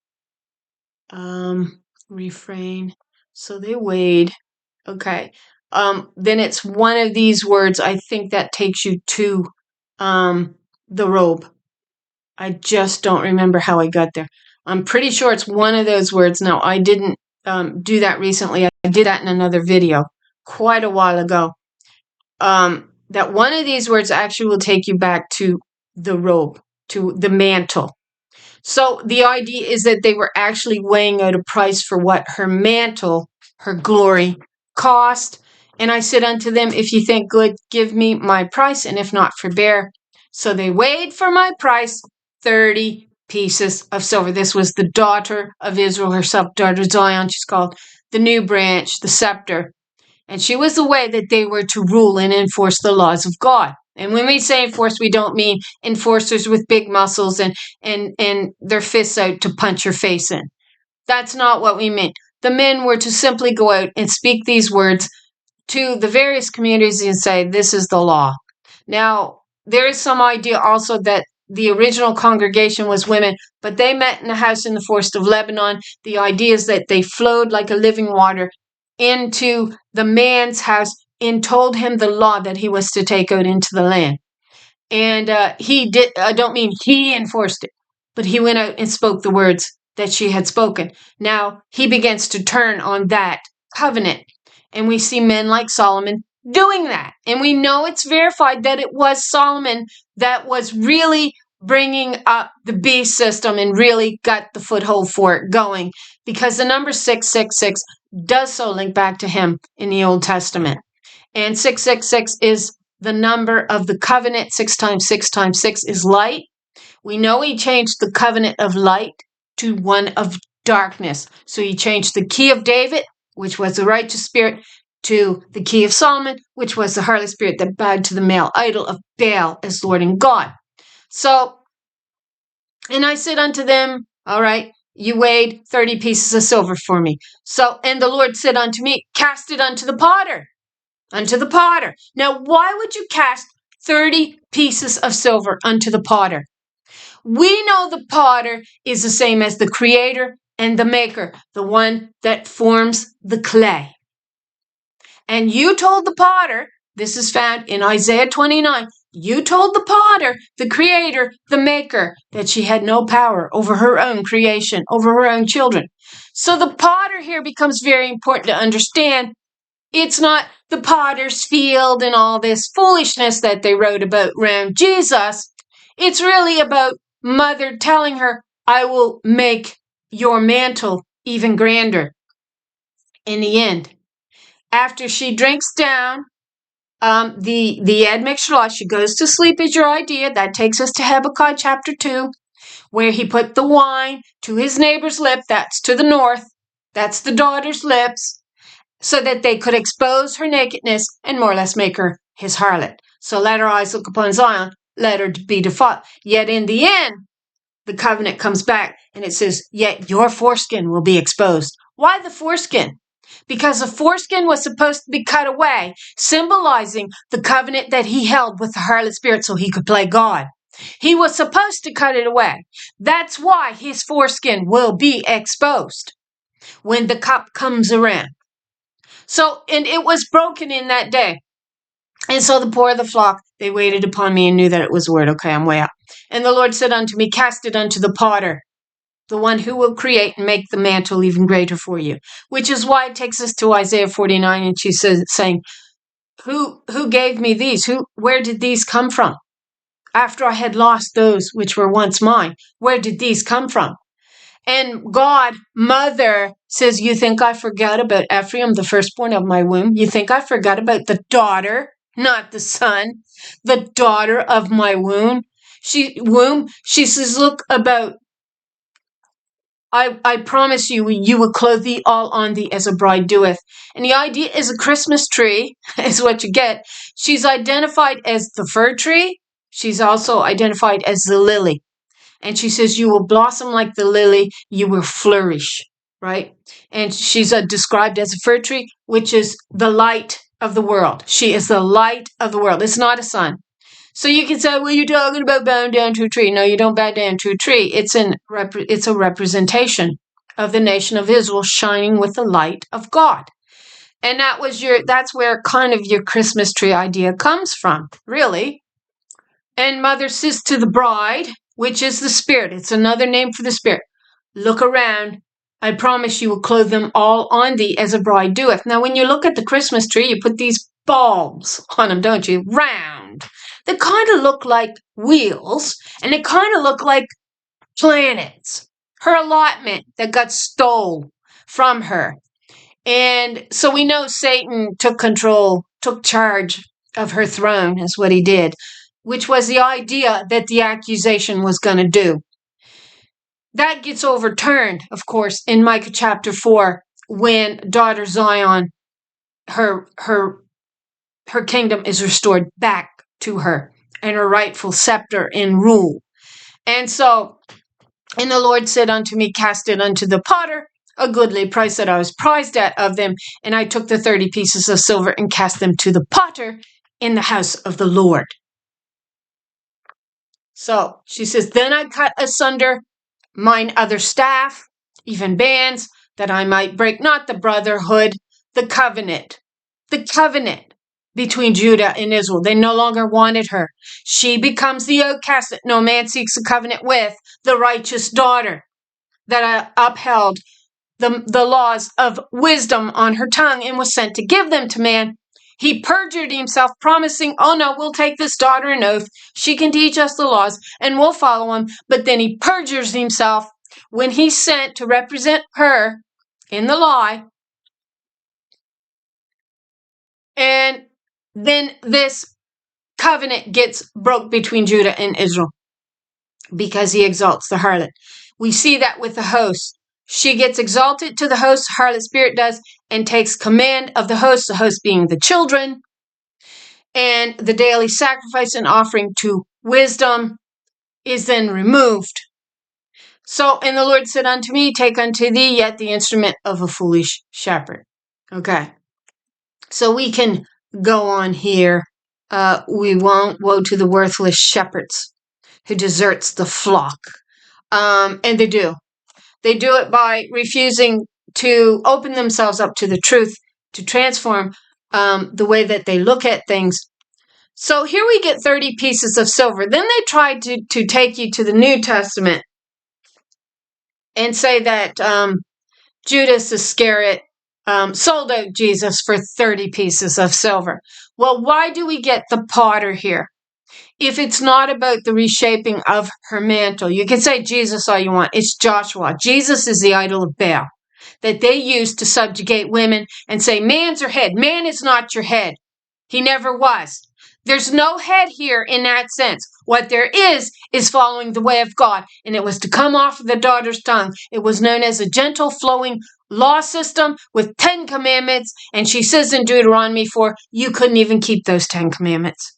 refrain. So they weighed. Okay. Then it's one of these words. I think that takes you to the robe. I just don't remember how I got there. I'm pretty sure it's one of those words. Now, I didn't do that recently. I did that in another video quite a while ago. That one of these words actually will take you back to the robe, to the mantle. So the idea is that they were actually weighing out a price for what her mantle, her glory, cost. And I said unto them, if you think good, give me my price, and if not, forbear. So they weighed for my price 30 pieces of silver. This was the daughter of Israel herself, daughter Zion, she's called, the new branch, the scepter. And she was the way that they were to rule and enforce the laws of God. And when we say enforce, we don't mean enforcers with big muscles and their fists out to punch your face in. That's not what we mean. The men were to simply go out and speak these words to the various communities and say, this is the law. Now, there is some idea also that the original congregation was women, but they met in a house in the forest of Lebanon. The idea is that they flowed like a living water into the man's house and told him the law that he was to take out into the land. And he did, I don't mean he enforced it, but he went out and spoke the words that she had spoken. Now he begins to turn on that covenant. And we see men like Solomon doing that. And we know it's verified that it was Solomon that was really bringing up the beast system and really got the foothold for it going, because the number 666 does so link back to him in the Old Testament. And 666 is the number of the covenant. 6 times 6 times 6 is light. We know he changed the covenant of light to one of darkness. So he changed the key of David, which was the righteous spirit, to the key of Solomon, which was the harlot spirit that bowed to the male idol of Baal as Lord and God. So, and I said unto them, all right, you weighed 30 pieces of silver for me. So, and the Lord said unto me, cast it unto the potter. Unto the potter. Now, why would you cast 30 pieces of silver unto the potter? We know the potter is the same as the creator and the maker, the one that forms the clay. And you told the potter, this is found in Isaiah 29, you told the potter, the creator, the maker, that she had no power over her own creation, over her own children. So the potter here becomes very important to understand. It's not the potter's field and all this foolishness that they wrote about around Jesus. It's really about mother telling her, I will make your mantle even grander. In the end, after she drinks down the Ed Mixture, she goes to sleep is your idea. That takes us to Habakkuk chapter 2, where he put the wine to his neighbor's lip. That's to the north. That's the daughter's lips, so that they could expose her nakedness and more or less make her his harlot. So let her eyes look upon Zion, let her be defiled. Yet in the end, the covenant comes back and it says, yet your foreskin will be exposed. Why the foreskin? Because the foreskin was supposed to be cut away, symbolizing the covenant that he held with the harlot spirit so he could play God. He was supposed to cut it away. That's why his foreskin will be exposed when the cup comes around. So, and it was broken in that day. And so the poor of the flock, they waited upon me and knew that it was the word. Okay, I'm way up. And the Lord said unto me, cast it unto the potter, the one who will create and make the mantle even greater for you. Which is why it takes us to Isaiah 49, and she says, saying, who gave me these? Where did these come from? After I had lost those which were once mine, where did these come from? And God, mother, says, you think I forgot about Ephraim, the firstborn of my womb? You think I forgot about the daughter, not the son, the daughter of my womb? She says, look about, I promise you, you will clothe thee all on thee as a bride doeth. And the idea is a Christmas tree is what you get. She's identified as the fir tree. She's also identified as the lily. And she says, you will blossom like the lily, you will flourish, right? And she's described as a fir tree, which is the light of the world. She is the light of the world. It's not a sun. So you can say, well, you're talking about bowing down to a tree. No, you don't bow down to a tree. It's a representation of the nation of Israel shining with the light of God. And that's where kind of your Christmas tree idea comes from, really. And mother says to the bride, which is the spirit. It's another name for the spirit. Look around. I promise you will clothe them all on thee as a bride doeth. Now, when you look at the Christmas tree, you put these bulbs on them, don't you? Round. They kind of look like wheels, and they kind of look like planets. Her allotment that got stole from her. And so we know Satan took charge of her throne, is what he did, which was the idea that the accusation was going to do. That gets overturned, of course, in Micah chapter 4, when daughter Zion, her kingdom is restored back to her and her rightful scepter and rule. And the Lord said unto me, cast it unto the potter, a goodly price that I was prized at of them. And I took the 30 pieces of silver and cast them to the potter in the house of the Lord. So she says, then I cut asunder mine other staff, even bands, that I might break not the brotherhood, the covenant between Judah and Israel. They no longer wanted her. She becomes the outcast that no man seeks a covenant with, the righteous daughter that upheld the laws of wisdom on her tongue and was sent to give them to man. He perjured himself, promising, oh no, we'll take this daughter an oath. She can teach us the laws and we'll follow him. But then he perjures himself when he's sent to represent her in the lie. And then this covenant gets broke between Judah and Israel because he exalts the harlot. We see that with the host. She gets exalted to the host, harlot spirit does, and takes command of the host being the children, and the daily sacrifice and offering to wisdom is then removed. So, and the Lord said unto me, take unto thee yet the instrument of a foolish shepherd. Okay. So we can go on here. We won't. Woe to the worthless shepherds who deserts the flock. And they do. They do it by refusing to open themselves up to the truth, to transform the way that they look at things. So here we get 30 pieces of silver. Then they tried to take you to the New Testament and say that Judas Iscariot sold out Jesus for 30 pieces of silver. Well, why do we get the potter here? If it's not about the reshaping of her mantle, you can say Jesus all you want. It's Joshua. Jesus is the idol of Baal that they used to subjugate women and say, man's your head. Man is not your head. He never was. There's no head here in that sense. What there is following the way of God. And it was to come off of the daughter's tongue. It was known as a gentle flowing law system with 10 commandments. And she says in Deuteronomy 4, you couldn't even keep those 10 commandments.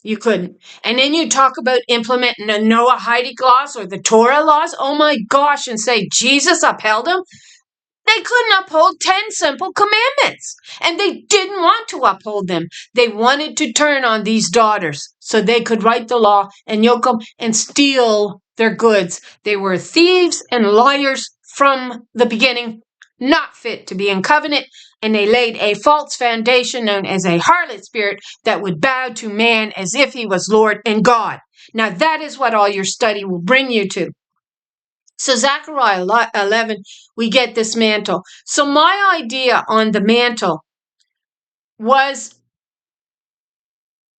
You couldn't. And then you talk about implementing the Noahide laws or the Torah laws. Oh my gosh, and say Jesus upheld them. They couldn't uphold 10 simple commandments. And they didn't want to uphold them. They wanted to turn on these daughters so they could write the law and yoke them and steal their goods. They were thieves and liars from the beginning, not fit to be in covenant. And they laid a false foundation known as a harlot spirit that would bow to man as if he was Lord and God. Now that is what all your study will bring you to. So Zechariah 11, we get this mantle. So my idea on the mantle was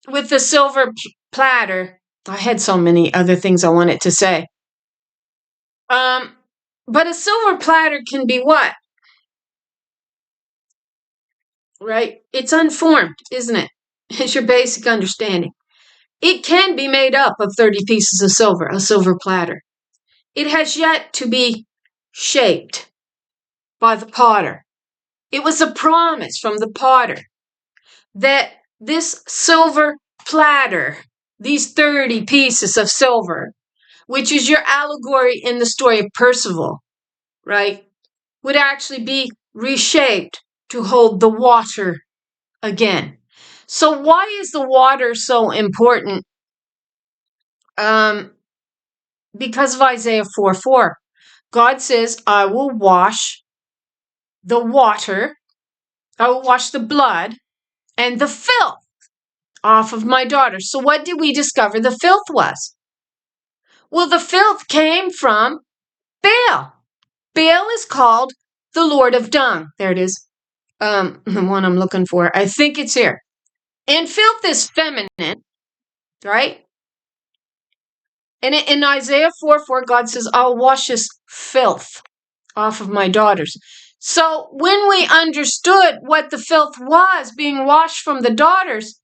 with the silver platter. I had so many other things I wanted to say. But a silver platter can be what? Right? It's unformed, isn't it? It's your basic understanding. It can be made up of 30 pieces of silver, a silver platter. It has yet to be shaped by the potter. It was a promise from the potter that this silver platter, these 30 pieces of silver, which is your allegory in the story of Percival, right, would actually be reshaped to hold the water again. So why is the water so important? Because of Isaiah 4:4. God says, I will wash the water, I will wash the blood and the filth off of my daughter. So what did we discover the filth was? Well, the filth came from Baal. Baal is called the Lord of Dung. There it is. The one I'm looking for. I think it's here. And filth is feminine, right? And in Isaiah 4:4, God says, I'll wash this filth off of my daughters. So when we understood what the filth was being washed from the daughters,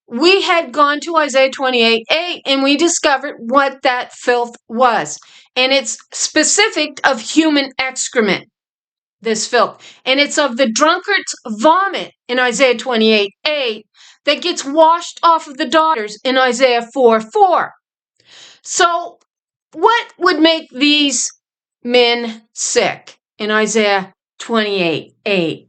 we had gone to Isaiah 28:8 and we discovered what that filth was. And it's specific of human excrement, this filth. And it's of the drunkard's vomit in Isaiah 28:8 that gets washed off of the daughters in Isaiah 4:4. So what would make these men sick in Isaiah 28:8?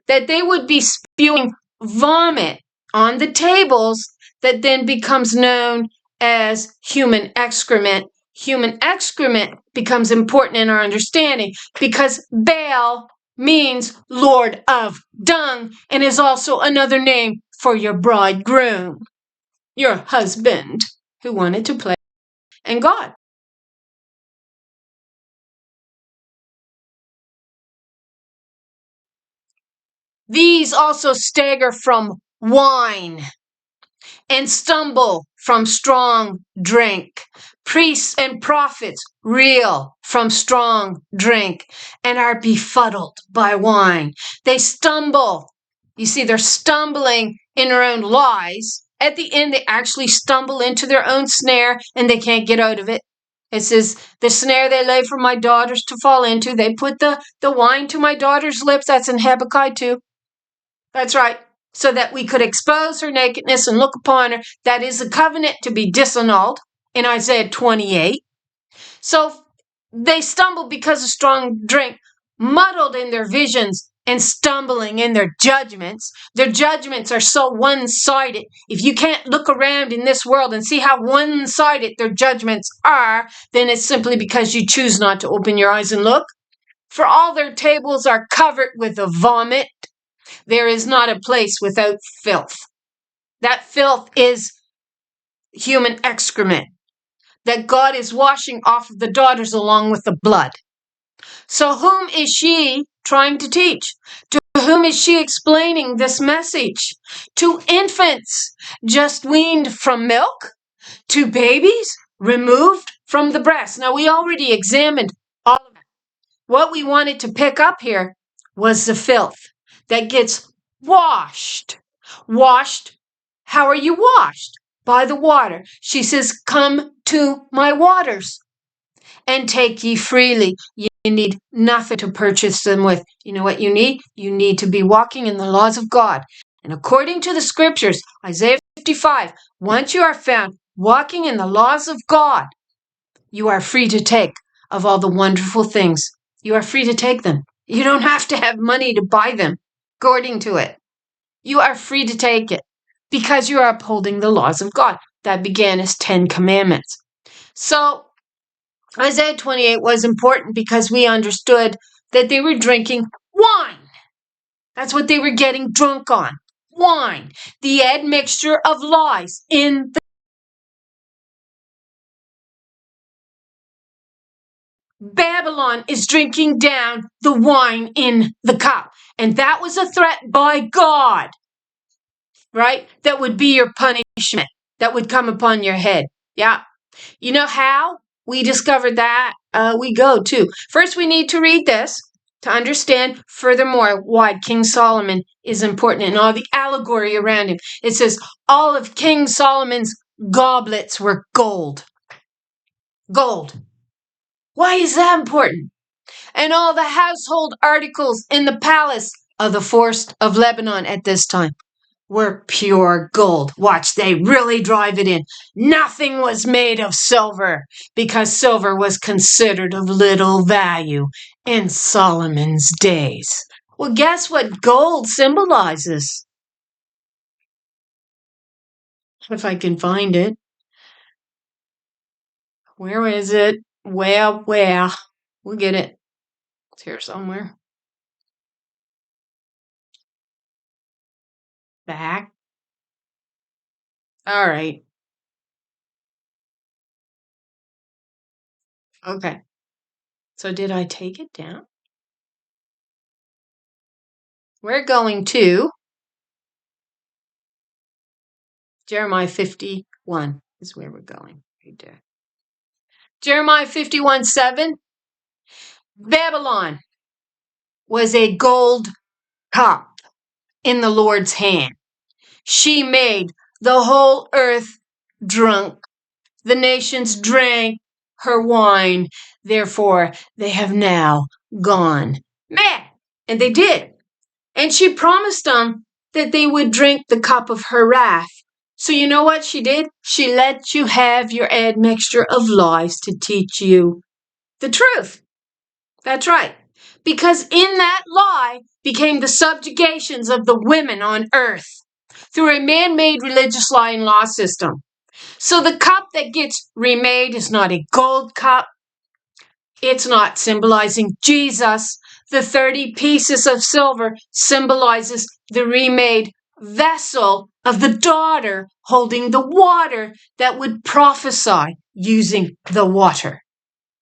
That they would be spewing vomit on the tables that then becomes known as human excrement. Human excrement becomes important in our understanding because Baal means Lord of Dung and is also another name for your bridegroom, your husband who wanted to play and God. These also stagger from wine and stumble from strong drink. Priests and prophets reel from strong drink and are befuddled by wine. They stumble. You see, they're stumbling in their own lies. At the end, they actually stumble into their own snare and they can't get out of it. It says, the snare they lay for my daughters to fall into. They put the wine to my daughter's lips. That's in Habakkuk 2. That's right. So that we could expose her nakedness and look upon her. That is a covenant to be disannulled in Isaiah 28. So they stumble because of strong drink, muddled in their visions and stumbling in their judgments. Their judgments are so one-sided. If you can't look around in this world and see how one-sided their judgments are, then it's simply because you choose not to open your eyes and look. For all their tables are covered with a vomit. There is not a place without filth. That filth is human excrement that God is washing off of the daughters along with the blood. So whom is she trying to teach? To whom is she explaining this message? To infants just weaned from milk? To babies removed from the breast? Now, we already examined all of that. What we wanted to pick up here was the filth that gets washed. Washed. How are you washed? By the water. She says, come to my waters and take ye freely. You need nothing to purchase them with. You know what you need? You need to be walking in the laws of God. And according to the scriptures, Isaiah 55, once you are found walking in the laws of God, you are free to take of all the wonderful things. You are free to take them. You don't have to have money to buy them, according to it. You are free to take it because you are upholding the laws of God. That began as 10 commandments. So Isaiah 28 was important because we understood that they were drinking wine. That's what they were getting drunk on. Wine. The admixture of lies in the Babylon is drinking down the wine in the cup. And that was a threat by God, right? That would be your punishment that would come upon your head. Yeah. You know how we discovered that? We go to. First, we need to read this to understand furthermore why King Solomon is important and all the allegory around him. It says, all of King Solomon's goblets were gold. Gold. Why is that important? And all the household articles in the palace of the forest of Lebanon at this time were pure gold. Watch, they really drive it in. Nothing was made of silver because silver was considered of little value in Solomon's days. Well, guess what gold symbolizes? If I can find it. Where is it? Where? We'll get it. It's here somewhere. Back. All right. Okay. So did I take it down? We're going to Jeremiah 51 is where we're going. Right there. Jeremiah 51:7. Babylon was a gold cup in the Lord's hand. She made the whole earth drunk. The nations drank her wine. Therefore, they have now gone mad. And they did. And she promised them that they would drink the cup of her wrath. So you know what she did? She let you have your admixture of lies to teach you the truth. That's right. Because in that lie became the subjugations of the women on earth through a man-made religious lie and law system. So the cup that gets remade is not a gold cup. It's not symbolizing Jesus. The 30 pieces of silver symbolizes the remade vessel of the daughter holding the water that would prophesy using the water.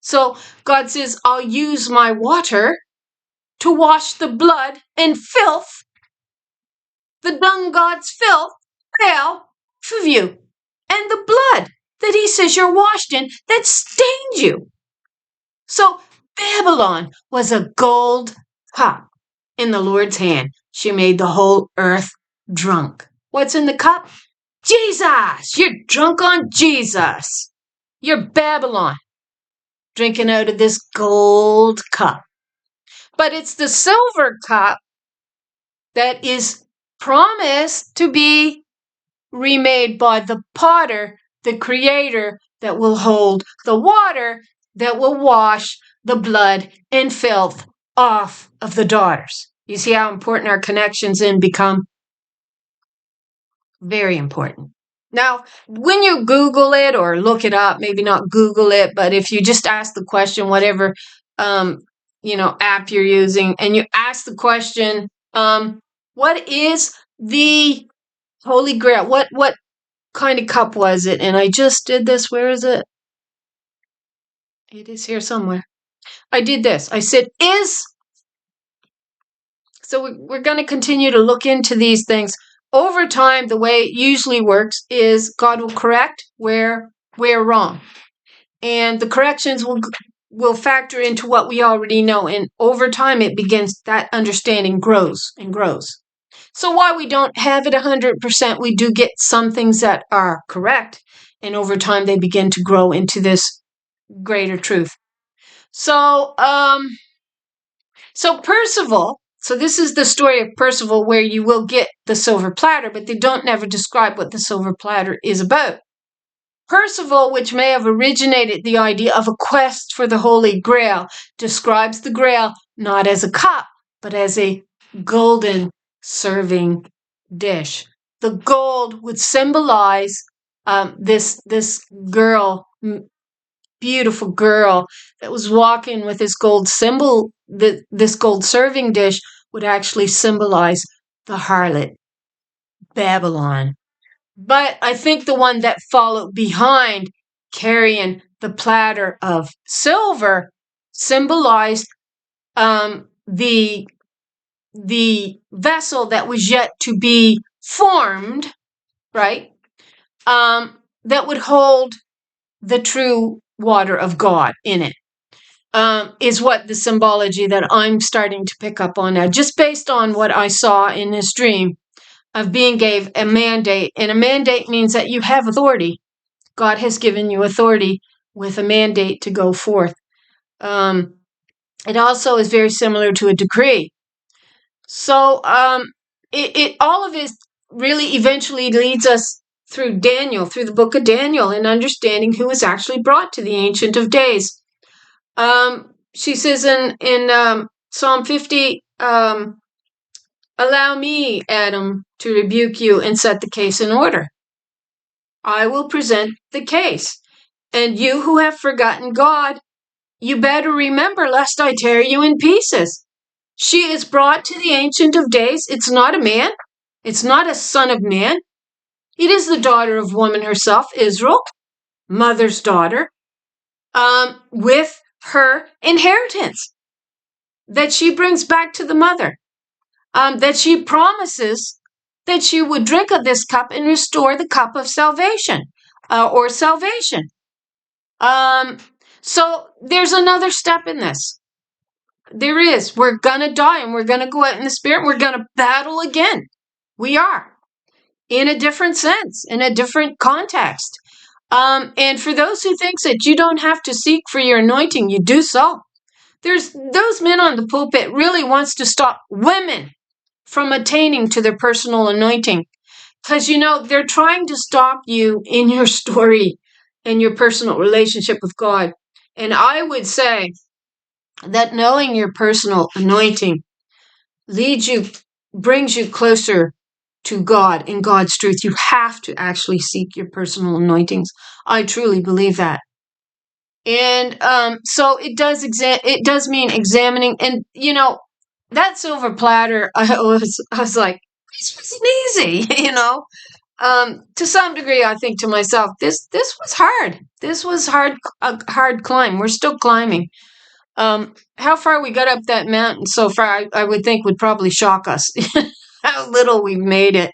So God says, I'll use my water to wash the blood and filth, the dung god's filth, out of you. And the blood that he says you're washed in that stained you. So Babylon was a gold cup in the Lord's hand. She made the whole earth drunk. What's in the cup? Jesus! You're drunk on Jesus. You're Babylon, drinking out of this gold cup. But it's the silver cup that is promised to be remade by the potter, the creator, that will hold the water that will wash the blood and filth off of the daughters. You see how important our connections in become? Very important. Now, when you Google it or look it up, maybe not Google it, but if you just ask the question, whatever app you're using, and you ask the question, what is the Holy Grail? What kind of cup was it? And I just did this. Where is it? It is here somewhere. I did this. I said, so we're going to continue to look into these things. Over time, the way it usually works is God will correct where we're wrong. And the corrections will factor into what we already know. And over time, it begins, that understanding grows and grows. So while we don't have it 100%, we do get some things that are correct. And over time, they begin to grow into this greater truth. So Percival, so this is the story of Percival where you will get the silver platter, but they don't never describe what the silver platter is about. Percival, which may have originated the idea of a quest for the Holy Grail, describes the Grail not as a cup, but as a golden serving dish. The gold would symbolize this girl, beautiful girl that was walking with this gold symbol. This gold serving dish would actually symbolize the harlot, Babylon. But I think the one that followed behind, carrying the platter of silver, symbolized the vessel that was yet to be formed, right? That would hold the true water of God in it. Is what the symbology that I'm starting to pick up on now, just based on what I saw in this dream of being gave a mandate. And a mandate means that you have authority. God has given you authority with a mandate to go forth. It also is very similar to a decree. So it all of it really eventually leads us through Daniel, through the book of Daniel, and understanding who was actually brought to the Ancient of Days. She says in Psalm 50, allow me, Adam, to rebuke you and set the case in order. I will present the case. And you who have forgotten God, you better remember lest I tear you in pieces. She is brought to the Ancient of Days. It's not a man. It's not a son of man. It is the daughter of woman herself, Israel, mother's daughter, with her inheritance that she brings back to the mother, that she promises that she would drink of this cup and restore the cup of salvation, or salvation. So there's another step in this. There is. We're going to die and we're going to go out in the spirit. We're going to battle again. We are. In a different sense, in a different context. And for those who think that you don't have to seek for your anointing, you do so. There's those men on the pulpit really wants to stop women from attaining to their personal anointing. Because, they're trying to stop you in your story and your personal relationship with God. And I would say that knowing your personal anointing brings you closer to God and God's truth. You have to actually seek your personal anointings. I truly believe that. And so it does mean examining. And that silver platter, I was like, this wasn't easy, to some degree. I think to myself, this was hard. This was a hard climb. We're still climbing. How far we got up that mountain so far, I would think would probably shock us. How little we've made it,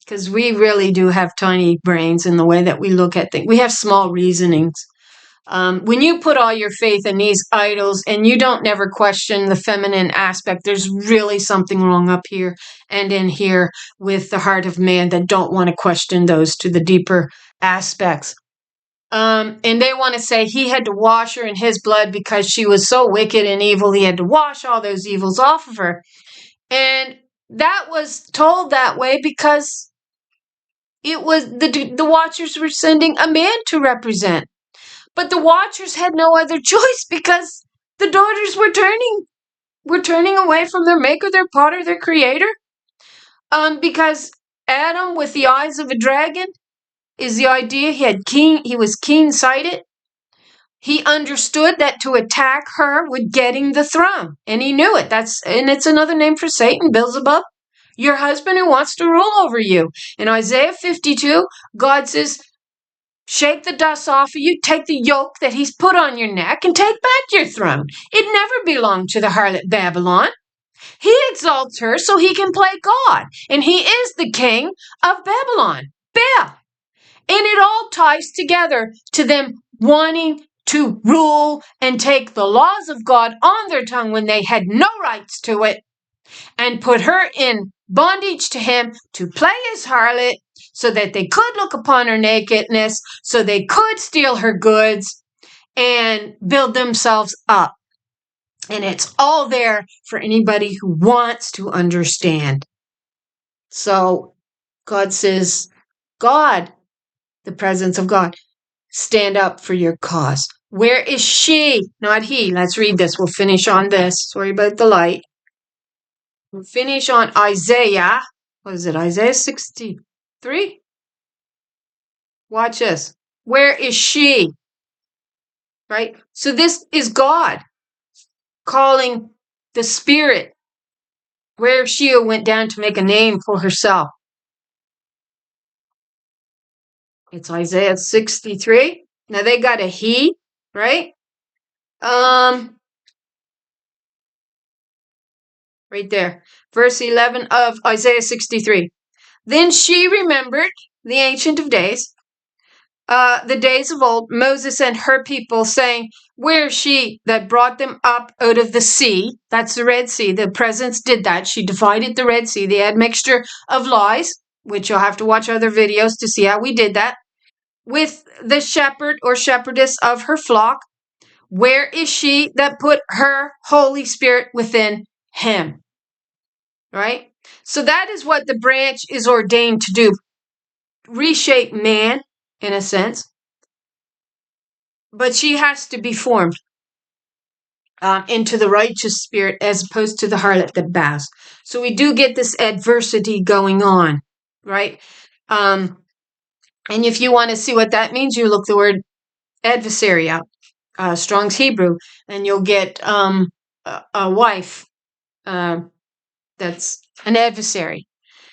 because we really do have tiny brains in the way that we look at things. We have small reasonings. When you put all your faith in these idols and you don't never question the feminine aspect, there's really something wrong up here and in here with the heart of man that don't want to question those to the deeper aspects. And they want to say he had to wash her in his blood because she was so wicked and evil. He had to wash all those evils off of her. And that was told that way because it was the Watchers were sending a man to represent. But the Watchers had no other choice because the daughters were turning away from their maker, their potter, their creator. Because Adam, with the eyes of a dragon, is the idea. He was keen-sighted. He understood that to attack her would getting the throne, and he knew it. And it's another name for Satan, Beelzebub, your husband who wants to rule over you. In Isaiah 52, God says, shake the dust off of you, take the yoke that he's put on your neck, and take back your throne. It never belonged to the harlot Babylon. He exalts her so he can play God, and he is the king of Babylon, Baal. And it all ties together to them wanting to rule and take the laws of God on their tongue when they had no rights to it, and put her in bondage to him to play his harlot so that they could look upon her nakedness, so they could steal her goods and build themselves up. And it's all there for anybody who wants to understand. So God says, God, the presence of God, stand up for your cause. Where is she? Not he. Let's read this. We'll finish on this. Sorry about the light. We'll finish on Isaiah. What is it? Isaiah 63? Watch this. Where is she? Right? So this is God calling the spirit where she went down to make a name for herself. It's Isaiah 63. Now they got a he, right? Right there. Verse 11 of Isaiah 63. Then she remembered the Ancient of Days, the days of old, Moses and her people, saying, where is she that brought them up out of the sea? That's the Red Sea. The presence did that. She divided the Red Sea. They had mixture of lies, which you'll have to watch other videos to see how we did that, with the shepherd or shepherdess of her flock. Where is she that put her Holy Spirit within him? Right? So that is what the branch is ordained to do. Reshape man, in a sense. But she has to be formed into the righteous spirit as opposed to the harlot that bows. So we do get this adversity going on, right? And if you want to see what that means, you look the word adversary up, Strong's Hebrew, and you'll get a wife that's an adversary.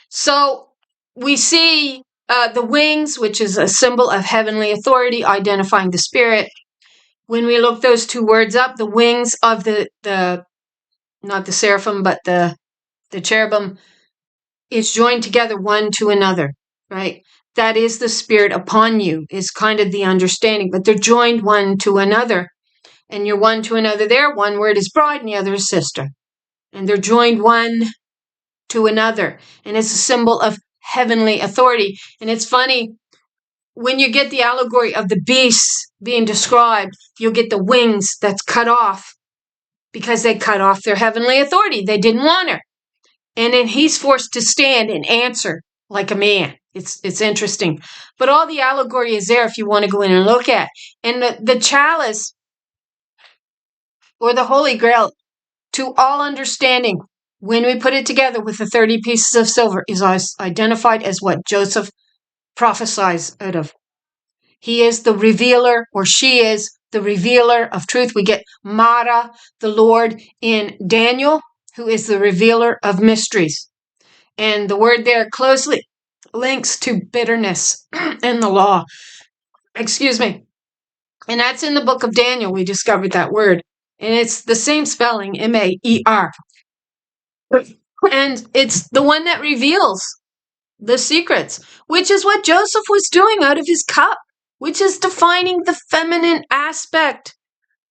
So we see the wings, which is a symbol of heavenly authority, identifying the spirit. When we look those two words up, the wings of the not the seraphim, but the cherubim, is joined together one to another, right? That is the spirit upon you, is kind of the understanding, but they're joined one to another. And you're one to another there. One word is bride and the other is sister. And they're joined one to another. And it's a symbol of heavenly authority. And it's funny, when you get the allegory of the beasts being described, you'll get the wings that's cut off because they cut off their heavenly authority. They didn't want her. And then he's forced to stand and answer like a man. It's interesting. But all the allegory is there if you want to go in and look at. And the chalice, or the Holy Grail, to all understanding, when we put it together with the 30 pieces of silver, is identified as what Joseph prophesies out of. He is the revealer, or she is the revealer of truth. We get Mara, the Lord, in Daniel, who is the revealer of mysteries. And the word there closely links to bitterness and the law. Excuse me. And that's in the book of Daniel. We discovered that word. And it's the same spelling, M-A-E-R. And it's the one that reveals the secrets, which is what Joseph was doing out of his cup, which is defining the feminine aspect,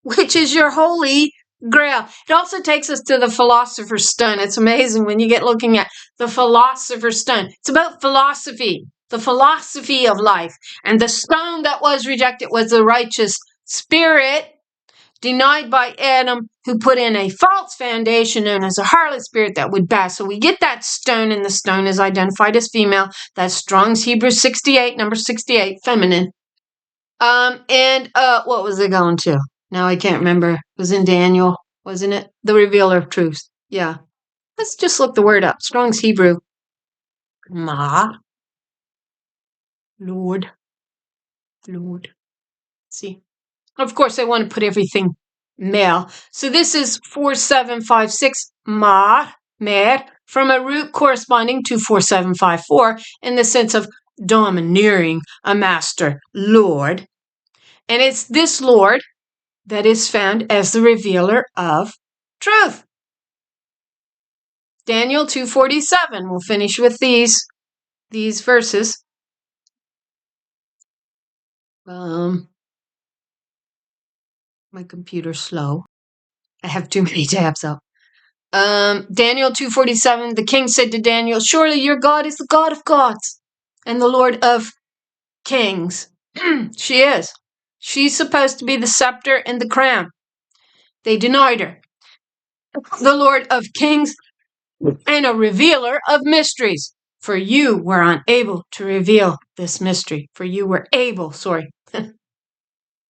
which is your holy grail. It also takes us to the philosopher's stone. It's amazing when you get looking at the philosopher's stone. It's about philosophy, the philosophy of life. And the stone that was rejected was the righteous spirit, denied by Adam, who put in a false foundation known as a harlot spirit that would pass. So we get that stone, and the stone is identified as female. That's Strong's Hebrew 68, number 68, feminine. What was it going to? Now I can't remember. It was in Daniel, wasn't it? The revealer of truth. Yeah. Let's just look the word up. Strong's Hebrew. Ma. Lord. See. Of course, I want to put everything male. So this is 4756 ma, mer, from a root corresponding to 4754 in the sense of domineering, a master, Lord. And it's this Lord that is found as the revealer of truth. Daniel 2:47. We'll finish with these verses. My computer's slow. I have too many tabs up. Daniel 2:47. The king said to Daniel, "Surely your God is the God of gods and the Lord of kings." She is. She's supposed to be the scepter and the crown. They denied her. The Lord of kings and a revealer of mysteries. For you were unable to reveal this mystery. For you were able,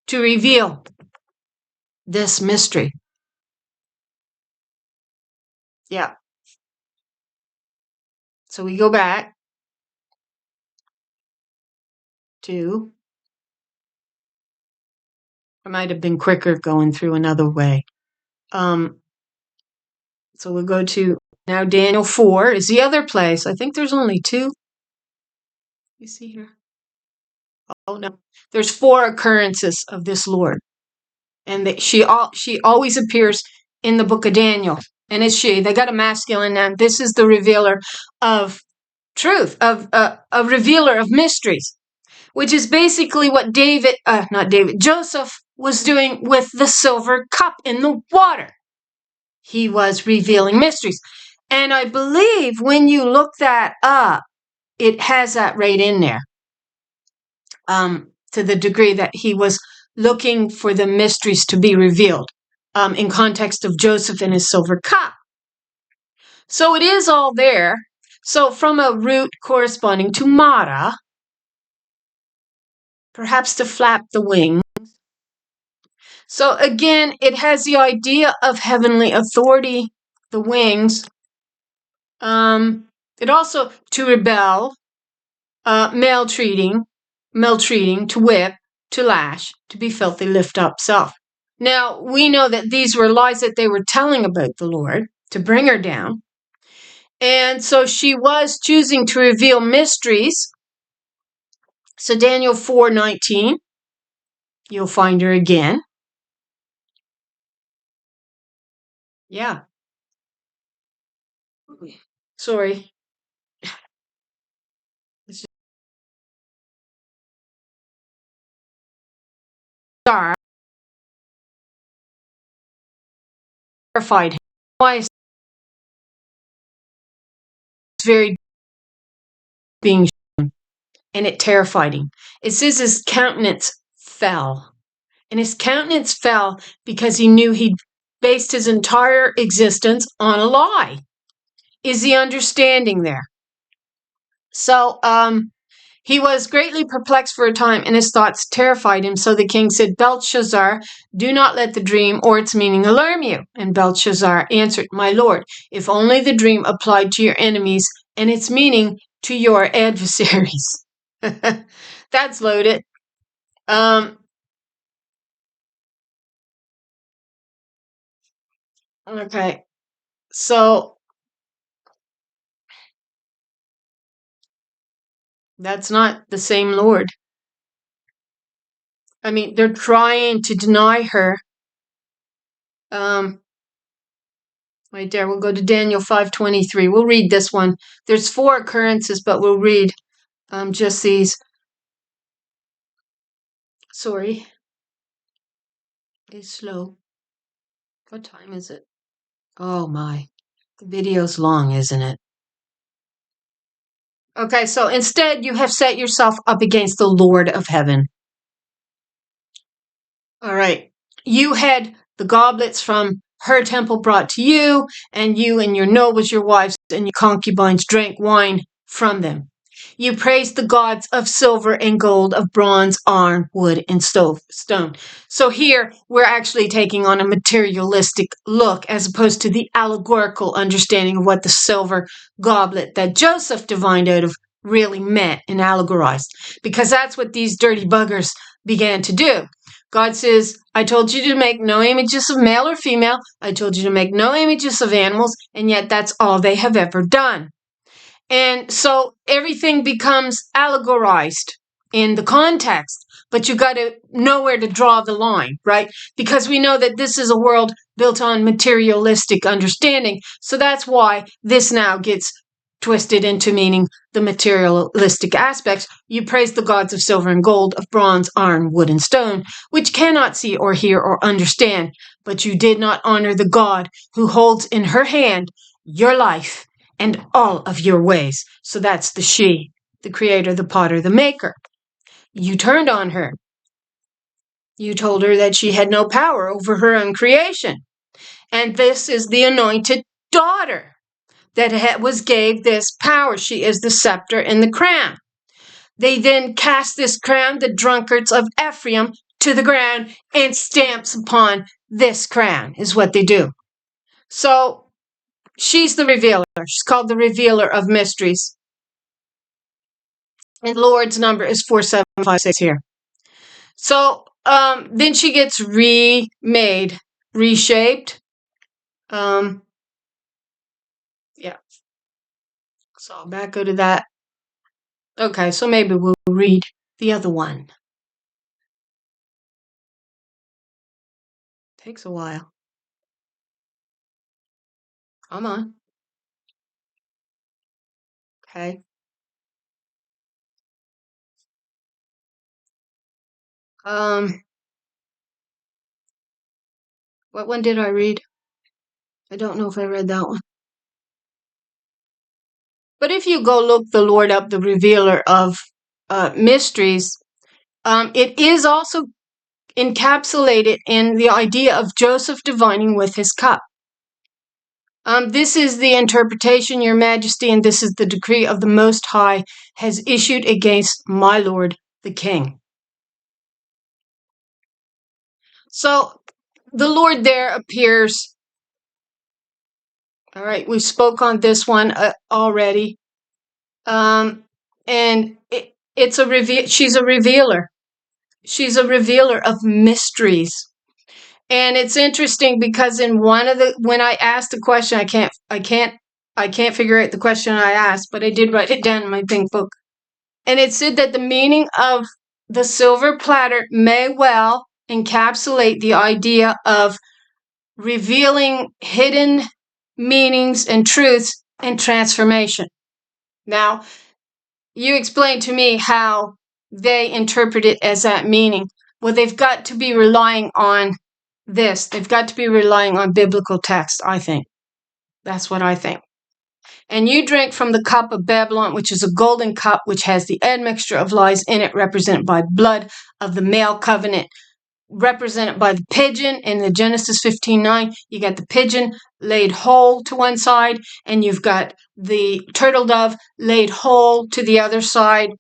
to reveal this mystery. Yeah. So we go back to, I might have been quicker going through another way. So we'll go to now Daniel 4 is the other place. I think there's only two. You see here? Oh no, there's 4 occurrences of this Lord, and she always appears in the book of Daniel, and it's she. They got a masculine name. This is the revealer of truth, of a revealer of mysteries, which is basically what Joseph was doing with the silver cup in the water. He was revealing mysteries. And I believe when you look that up, it has that right in there. To the degree that he was looking for the mysteries to be revealed in context of Joseph and his silver cup. So it is all there. So from a root corresponding to Mara, perhaps to flap the wings. So again, it has the idea of heavenly authority, the wings. It also to rebel, maltreating, to whip, to lash, to be filthy, lift up self. Now, we know that these were lies that they were telling about the Lord to bring her down. And so she was choosing to reveal mysteries. So Daniel 4:19, you'll find her again. Yeah. Sorry. Terrified him. Why is very being shown, and it terrified him. It says his countenance fell. And his countenance fell because he knew he'd based his entire existence on a lie. is the understanding there. So, he was greatly perplexed for a time, and his thoughts terrified him. So the king said, Belshazzar, do not let the dream or its meaning alarm you. And Belshazzar answered, my lord, if only the dream applied to your enemies and its meaning to your adversaries. That's loaded. Okay, so that's not the same Lord. I mean, they're trying to deny her. Right there, we'll go to Daniel 5:23. We'll read this one. There's 4 occurrences, but we'll read just these. Sorry. It's slow. What time is it? Oh my. The video's long, isn't it? Okay, so instead you have set yourself up against the Lord of heaven. All right. You had the goblets from her temple brought to you, and you and your nobles, your wives, and your concubines drank wine from them. You praised the gods of silver and gold, of bronze, iron, wood, and stone. So here we're actually taking on a materialistic look as opposed to the allegorical understanding of what the silver goblet that Joseph divined out of really meant and allegorized. Because that's what these dirty buggers began to do. God says, I told you to make no images of male or female. I told you to make no images of animals, and yet that's all they have ever done. And so everything becomes allegorized in the context, but you got to know where to draw the line, right? Because we know that this is a world built on materialistic understanding. So that's why this now gets twisted into meaning the materialistic aspects. You praise the gods of silver and gold, of bronze, iron, wood, and stone, which cannot see or hear or understand, but you did not honor the God who holds in her hand your life and all of your ways. So that's the she, the creator, the potter, the maker. You turned on her. You told her that she had no power over her own creation. And this is the anointed daughter that was gave this power. She is the scepter and the crown. They then cast this crown, the drunkards of Ephraim, to the ground and stamps upon this crown is what they do. So she's the revealer. She's called the revealer of mysteries. And Lord's number is 4756 here. So then she gets remade, reshaped. Yeah. So I'll back go to that. Okay, so maybe we'll read the other one. Takes a while. Come on. Okay. What one did I read? I don't know if I read that one. But if you go look the Lord up, the revealer of mysteries, it is also encapsulated in the idea of Joseph divining with his cup. This is the interpretation, Your Majesty, and this is the decree of the Most High has issued against my Lord the King. So the Lord there appears. All right, we spoke on this one already. And it's she's a revealer. She's a revealer of mysteries. And it's interesting because in when I asked the question, I can't figure out the question I asked, but I did write it down in my pink book. And it said that the meaning of the silver platter may well encapsulate the idea of revealing hidden meanings and truths and transformation. Now, you explain to me how they interpret it as that meaning. Well, they've got to be relying on this. They've got to be relying on biblical text, I think. That's what I think. And you drink from the cup of Babylon, which is a golden cup, which has the admixture of lies in it, represented by blood of the male covenant. represented by the pigeon in the Genesis 15:9. You got the pigeon laid whole to one side, and you've got the turtle dove laid whole to the other side.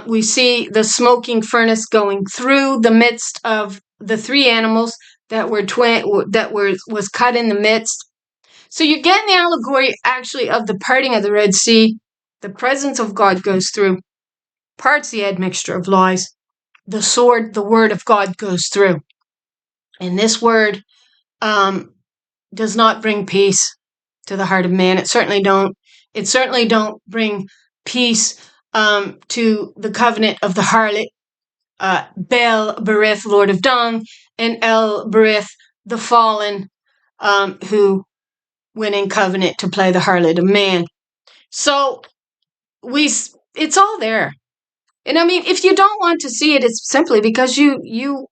We see the smoking furnace going through the midst of the three animals that was cut in the midst. So you're getting the allegory actually of the parting of the Red Sea. The presence of God goes through, parts the admixture of lies. The sword, the word of God, goes through. And this word does not bring peace to the heart of man. It certainly don't bring peace to the covenant of the harlot, Bel Berith, Lord of Dung, and El Berith, the fallen, who went in covenant to play the harlot of man. So it's all there. And I mean, if you don't want to see it, it's simply because you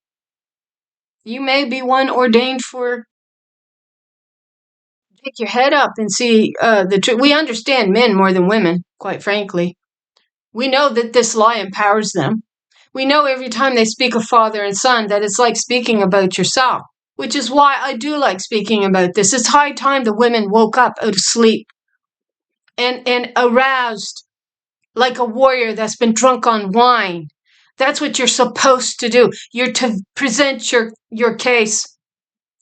may be one ordained for pick your head up and see the truth. We understand men more than women, quite frankly. We know that this lie empowers them. We know every time they speak of father and son that it's like speaking about yourself, which is why I do like speaking about this. It's high time the women woke up out of sleep and aroused like a warrior that's been drunk on wine. That's what you're supposed to do. You're to present your case.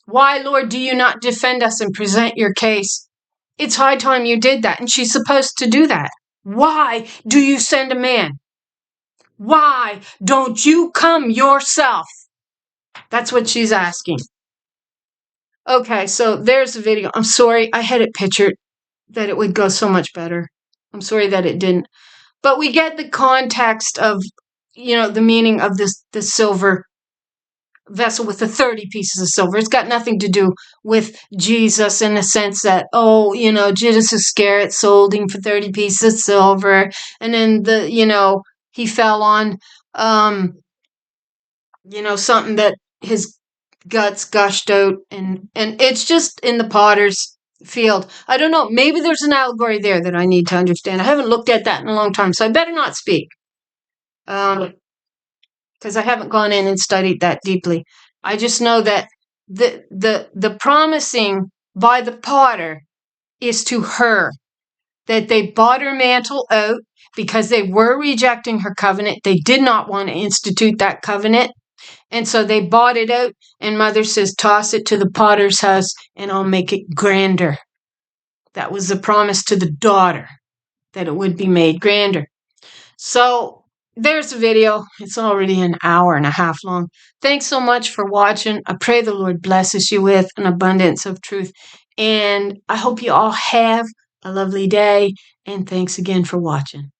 Why, Lord, do you not defend us and present your case? It's high time you did that, and she's supposed to do that. Why do you send a man? Why don't you come yourself? That's what she's asking. Okay, so there's the video. I'm sorry, I had it pictured that it would go so much better. I'm sorry that it didn't. But we get the context of, the meaning of this silver vessel with the 30 pieces of silver. It's got nothing to do with Jesus in the sense that, Judas Iscariot sold him for 30 pieces of silver. And then he fell on, something that his guts gushed out. And it's just in the potter's field. I don't know. Maybe there's an allegory there that I need to understand. I haven't looked at that in a long time, so I better not speak. Because I haven't gone in and studied that deeply. I just know that the promising by the potter is to her that they bought her mantle out because they were rejecting her covenant. They did not want to institute that covenant. And so they bought it out, and Mother says, toss it to the potter's house and I'll make it grander. That was the promise to the daughter, that it would be made grander. So there's the video. It's already an hour and a half long. Thanks so much for watching. I pray the Lord blesses you with an abundance of truth. And I hope you all have a lovely day. And thanks again for watching.